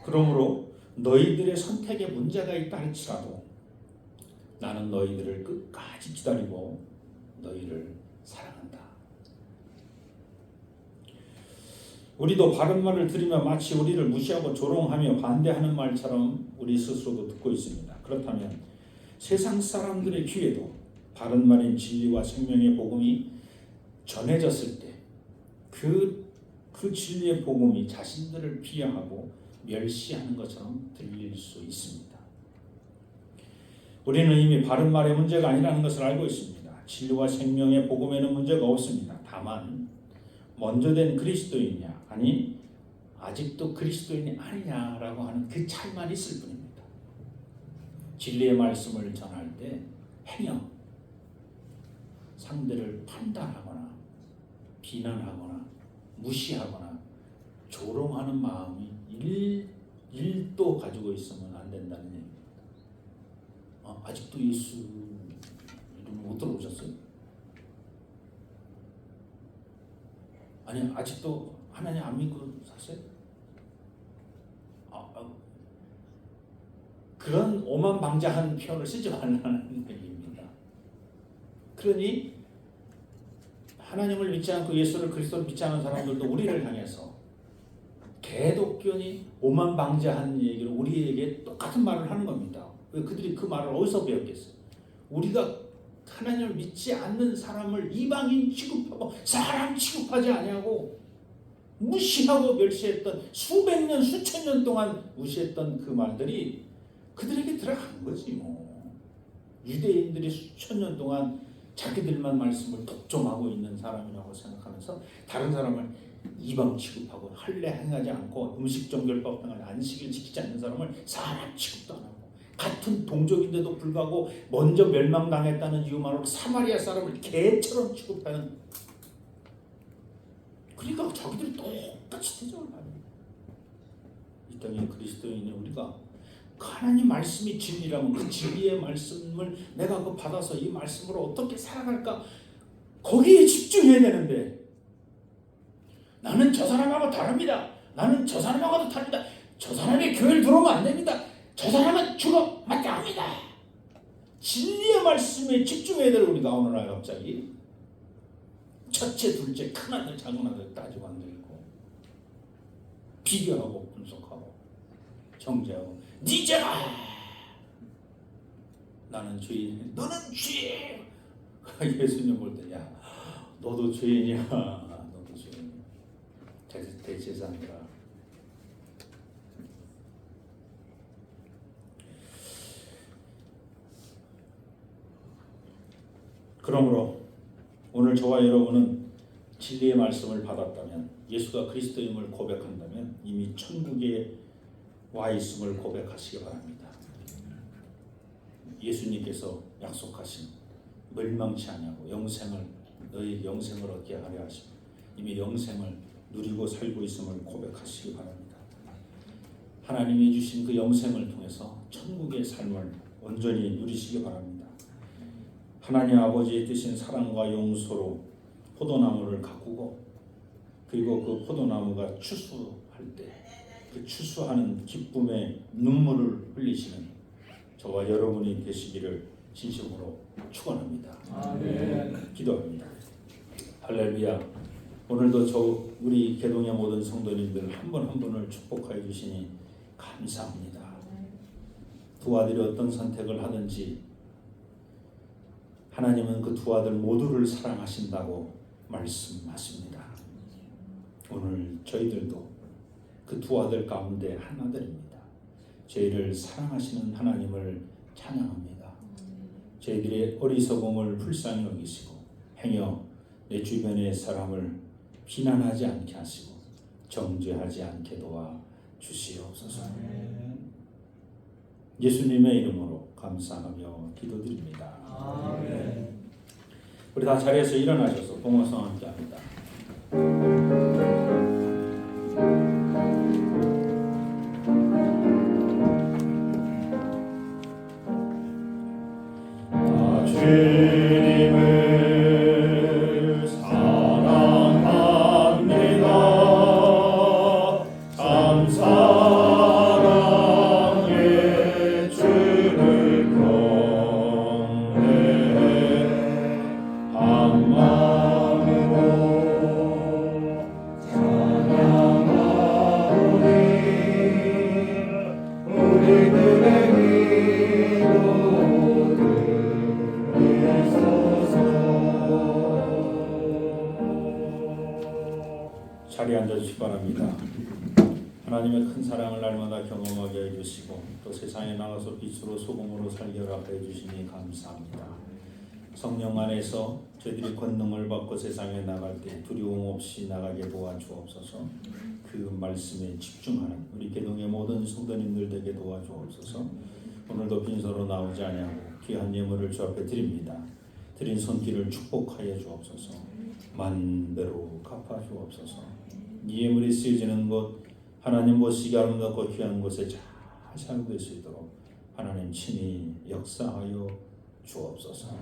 Speaker 1: 그러므로 너희들의 선택에 문제가 있다 할지라도 나는 너희들을 끝까지 기다리고 너희를 사랑한다. 우리도 바른 말을 들으며 마치 우리를 무시하고 조롱하며 반대하는 말처럼 우리 스스로도 듣고 있습니다. 그렇다면 세상 사람들의 귀에도 바른 말인 진리와 생명의 복음이 전해졌을 때 그 진리의 복음이 자신들을 비하하고 멸시하는 것처럼 들릴 수 있습니다. 우리는 이미 바른 말의 문제가 아니라는 것을 알고 있습니다. 진리와 생명의 복음에는 문제가 없습니다. 다만 먼저 된 그리스도인이냐 아니 아직도 그리스도인이 아니냐라고 하는 그 차이만 있을 뿐입니다. 진리의 말씀을 전할 때 행여 상대를 판단하거나 비난하거나 무시하거나 조롱하는 마음이 일도 가지고 있으면 안 된다는 얘기입니다. 아직도 예수 이름 못 들어보셨어요? 아니 아직도 하나님 안 믿고 사세요? 그런 오만방자한 표현을 쓰지 말라는 얘기입니다. 그러니 하나님을 믿지 않고 예수를 그리스도를 믿지 않은 사람들도 우리를 향해서 개독견이 오만방자한 얘기를 우리에게 똑같은 말을 하는 겁니다. 왜 그들이 그 말을 어디서 배웠겠어요? 우리가 하나님을 믿지 않는 사람을 이방인 취급하고 사람 취급하지 아니하고 무시하고 멸시했던 수백 년 수천 년 동안 무시했던 그 말들이 그들에게 들어간 거지 뭐. 유대인들이 수천 년 동안 자기들만 말씀을 독점하고 있는 사람이라고 생각하면서 다른 사람을 이방 취급하고 할례 행하지 않고 음식 정결법 행하지 안식일 지키지 않는 사람을 사람 취급도 안 하고 같은 동족인데도 불구하고 먼저 멸망당했다는 이유만으로 사마리아 사람을 개처럼 취급하는, 그러니까 자기들이 똑같이 대접을 받는. 이 땅에 그리스도인이 우리가 하나님 말씀이 진리라면 그 진리의 말씀을 내가 그 받아서 이 말씀으로 어떻게 살아갈까 거기에 집중해야 되는데, 나는 저 사람하고 다릅니다. 나는 저 사람하고도 다릅니다. 저 사람이 교회를 들어오면 안 됩니다. 저 사람은 죽어 마땅합니다. 진리의 말씀에 집중해야 될 우리가 오늘날 갑자기 첫째, 둘째, 큰아들, 작은아들 따지고 앉아있고 비교하고 분석하고 정죄하고 네 죄가 나는 죄인, 너는 죄. 예수님 볼 때 야 너도 죄인이야. 너도 죄인이야. 대제사장들아, 그러므로 오늘 저와 여러분은 진리의 말씀을 받았다면, 예수가 그리스도임을 고백한다면 이미 천국에 와 있음을 고백하시기 바랍니다. 예수님께서 약속하신 멸망치 아니하고 너희 영생을 얻게 하려 하시고 이미 영생을 누리고 살고 있음을 고백하시기 바랍니다. 하나님이 주신 그 영생을 통해서 천국의 삶을 온전히 누리시기 바랍니다. 하나님 아버지의 뜻인 사랑과 용서로 포도나무를 가꾸고, 그리고 그 포도나무가 추수할 때 그 추수하는 기쁨의 눈물을 흘리시는 저와 여러분이 되시기를 진심으로 축원합니다.
Speaker 2: 아멘.
Speaker 1: 기도합니다. 할렐루야. 오늘도 우리 개동의 모든 성도님들 한 분 한 분을 축복하여 주시니 감사합니다. 두 아들이 어떤 선택을 하든지 하나님은 그 두 아들 모두를 사랑하신다고 말씀하십니다. 오늘 저희들도 그 두 아들 가운데 한 아들입니다. 저희를 사랑하시는 하나님을 찬양합니다. 저희들의 어리석음을 불쌍히 여기시고 행여 내 주변의 사람을 비난하지 않게 하시고 정죄하지 않게 도와 주시옵소서. 예수님의 이름으로 감사하며 기도드립니다.
Speaker 2: 아멘.
Speaker 1: 우리 다 자리에서 일어나셔서 봉헌성 함께 합니다.
Speaker 2: 주님을 사랑합니다. 감사
Speaker 1: 자리에 앉아주시기 바랍니다. 하나님의 큰 사랑을 날마다 경험하게 해주시고 또 세상에 나가서 빛으로 소금으로 살게 허락해 주시니 감사합니다. 성령 안에서 저희들이 권능을 받고 세상에 나갈 때 두려움 없이 나가게 도와주옵소서. 그 말씀에 집중하는 우리 개동의 모든 성도님들 되게 도와주옵소서. 오늘도 빈소로 나오지 아니하고 귀한 예물을 주 앞에 드립니다. 드린 손길을 축복하여 주옵소서. 만배로 갚아 주옵소서. 이 예물이 쓰여지는 곳 하나님 보시기 아름답고 귀한 곳에 잘 사용될 수 있도록 하나님 친히 역사하여 주옵소서.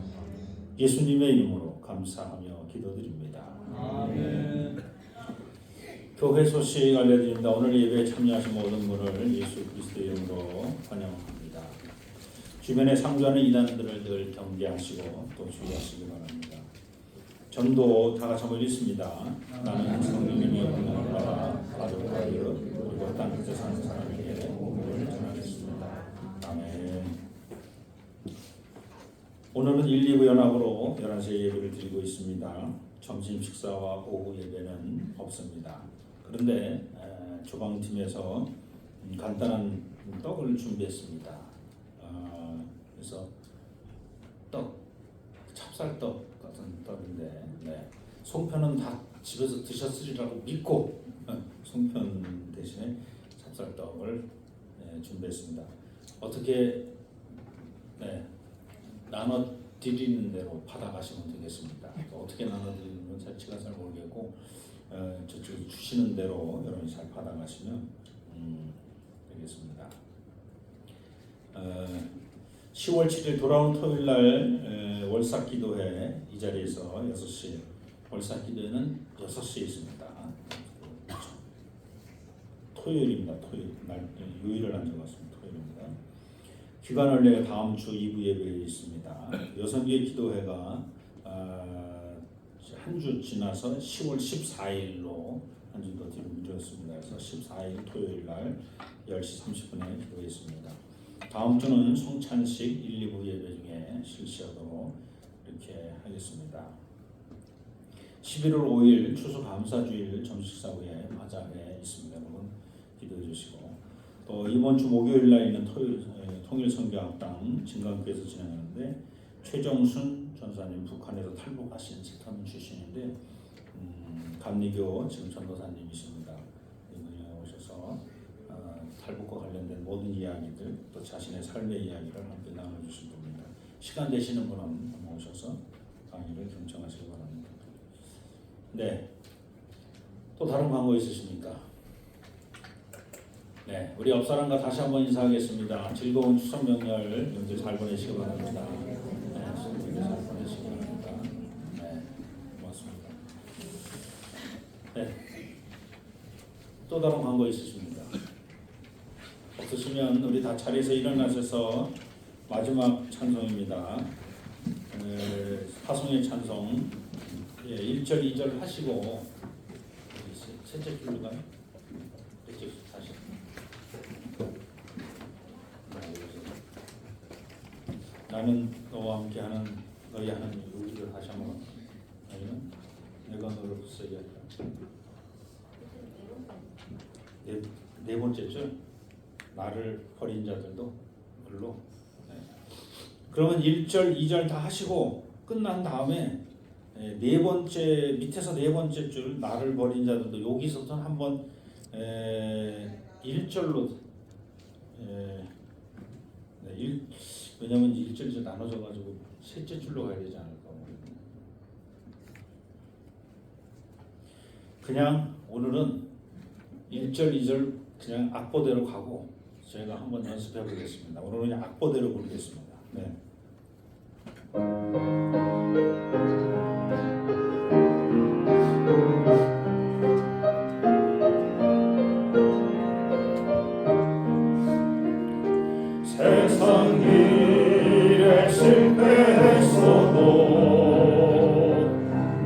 Speaker 1: 예수님의 이름으로 감사하며 기도드립니다.
Speaker 2: 아멘.
Speaker 1: 교회 소식 알려드립니다. 오늘 예배에 참여하신 모든 분을 예수 그리스도의 이름으로 환영합니다. 주변에 상주하는 이단들을 늘 경계하시고 또 주의하시기 바랍니다. 전도 다 같이 한번 읽습니다. 나는 성령님의 영향을 받아 가족과 이웃 그리고 땅 끝에 사는 사람에게 복음을 전하겠습니다. 아멘. 오늘은 1, 2부 연합으로 11시에 예배를 드리고 있습니다. 점심 식사와 오후 예배는 없습니다. 그런데 조방팀에서 간단한 떡을 준비했습니다. 그래서 찹쌀떡 같은 떡인데 송편은 다 집에서 드셨으리라고 믿고 송편 대신에 찹쌀떡을 준비했습니다. 어떻게 나눠드리는 대로 받아가시면 되겠습니다. 어떻게 나눠드리는 건 제가 잘 모르겠고 저쪽에 주시는 대로 여러분이 잘 받아가시면 되겠습니다. 10월 7일 돌아온 토요일날 월삭기도회 이 자리에서 6시 월삭기도회는 6시에 있습니다. 토요일입니다. 토요일 날 요일을 안 적었습니다. 토요일입니다. 기관원례 다음 주 2부 예배에 있습니다. 여성계 기도회가 한 주 지나서 10월 14일로 한 주 더 뒤로 미뤘습니다. 그래서 14일 토요일 날 10시 30분에 기도했습니다. 다음 주는 성찬식 1, 2부 예배 중에 실시하도록 이렇게 하겠습니다. 11월 5일 추수감사주일 점식사 후에 화장에 있습니다. 여러분 기도해 주시고 또 이번 주 목요일 날 있는 통일선교학당 진강교에서 진행하는데 최정순 전사님 북한에서 탈북하신 세턴 출신인데 감리교 지금 전도사님이십니다. 이분이 오셔서 탈북과 관련된 모든 이야기들 또 자신의 삶의 이야기를 함께 나눠주실 겁니다. 시간 되시는 분은 한번 오셔서 강의를 경청하시기 바랍니다. 네, 또 다른 광고 있으십니까? 네, 우리 옆사람과 다시 한번 인사하겠습니다. 즐거운 추석 명절 명절 잘 보내시기 바랍니다. 네, 잘 보내시기 바랍니다. 네, 고맙습니다. 네, 또 다른 광고 있으십니까? 없으시면 우리 다 자리에서 일어나셔서 마지막 찬송입니다. 파송의 찬송 1절, 2절 하시고 셋째 줄로 가요? 다시 나는 너와 함께하는 너희 하나님 우리를 다시 한번 아니면 내가 너를 붙들게 하리라. 네 번째 줄 나를 버린 자들도 물로. 그러면 1절, 2절 다 하시고 끝난 다음에 네 번째 밑에서 네 번째 줄 나를 버린 자들도 여기서부터 한번 1절로 왜냐면 1절이 나눠져 가지고 셋째 줄로 가야 되지 않을까. 그냥 오늘은 1절, 2절 그냥 악보대로 가고 저희가 한번 연습해 보겠습니다. 오늘은 그냥 악보대로 부르겠습니다. 네.
Speaker 2: 세상 일에 실패했어도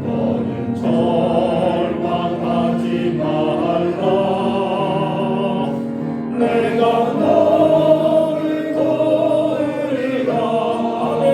Speaker 2: 너는 절망하지 말라. 내가 너를 도우리라. 아멘.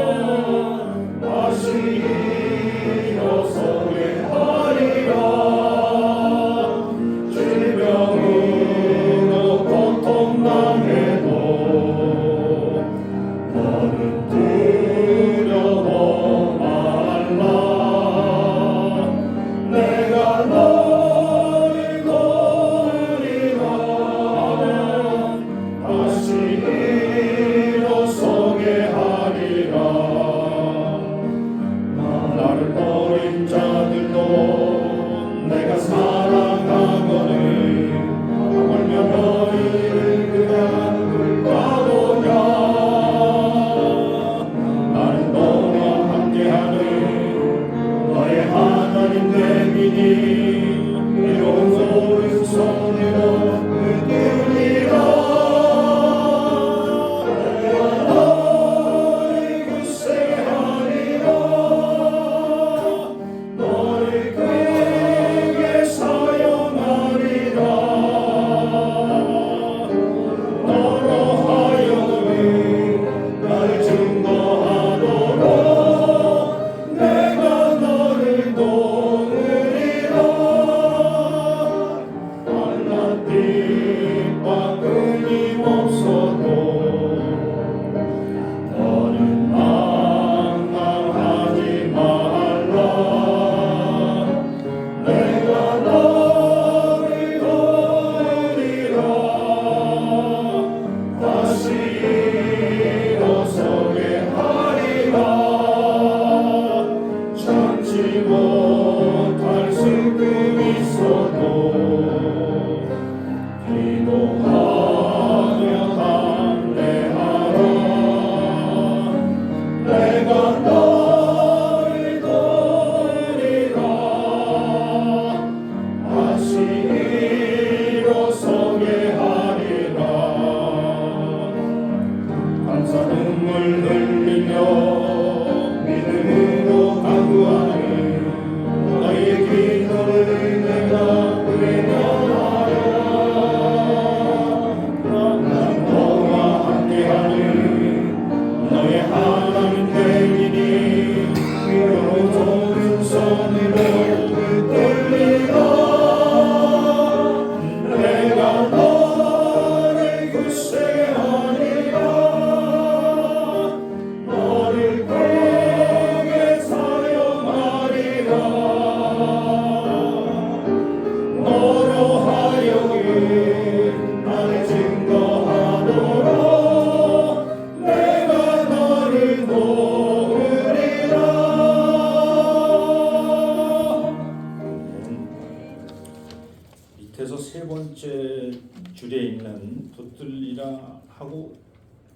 Speaker 1: 밑에서 세 번째 줄에 있는 붙들리라 하고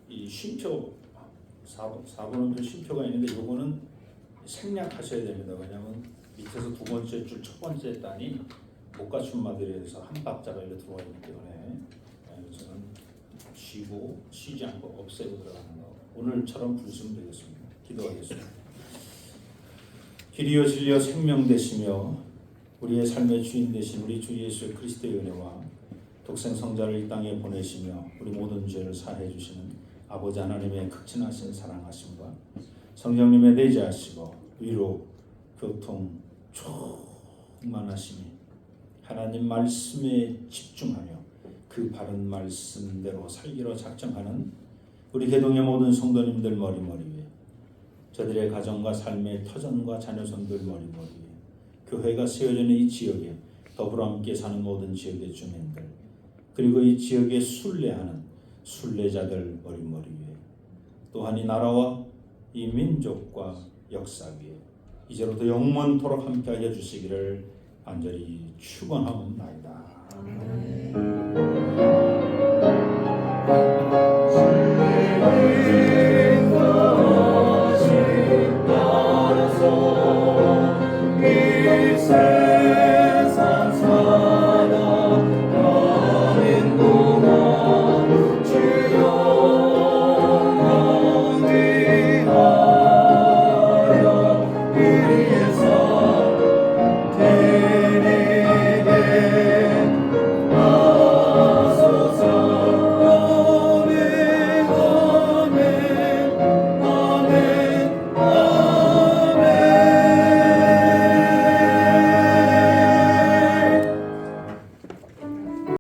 Speaker 1: 이 쉼표 4번은 쉼표가 있는데 이거는 생략하셔야 됩니다. 왜냐하면 밑에서 두 번째 줄 첫 번째 단이 못 갖춘 마디에서 한 박자가 이렇게 들어와 있기 때문에 저는 쉬지 않고 없애고 들어가는 거 오늘처럼 부르시면 되겠습니다. 기도하겠습니다. 길이여 진리여 생명 되시며 우리의 삶의 주인 되신 우리 주 예수 그리스도의 은혜와 독생 성자를 이 땅에 보내시며 우리 모든 죄를 사해 주시는 아버지 하나님의 극진하신 사랑하심과 성령님의 내재하시고 위로 교통 충만하심이 하나님 말씀에 집중하며 그 바른 말씀대로 살기로 작정하는 우리 개동의 모든 성도님들 머리 위에 저들의 가정과 삶의 터전과 자녀손들 머리 위에 교회가 세워지는 이 지역에 더불어 함께 사는 모든 지역의 주민들 그리고 이 지역에 순례하는 순례자들 머리 위에 또한 이 나라와 이 민족과 역사 위에 이제로도 영원토록 함께하여 주시기를 간절히 축원하옵나이다.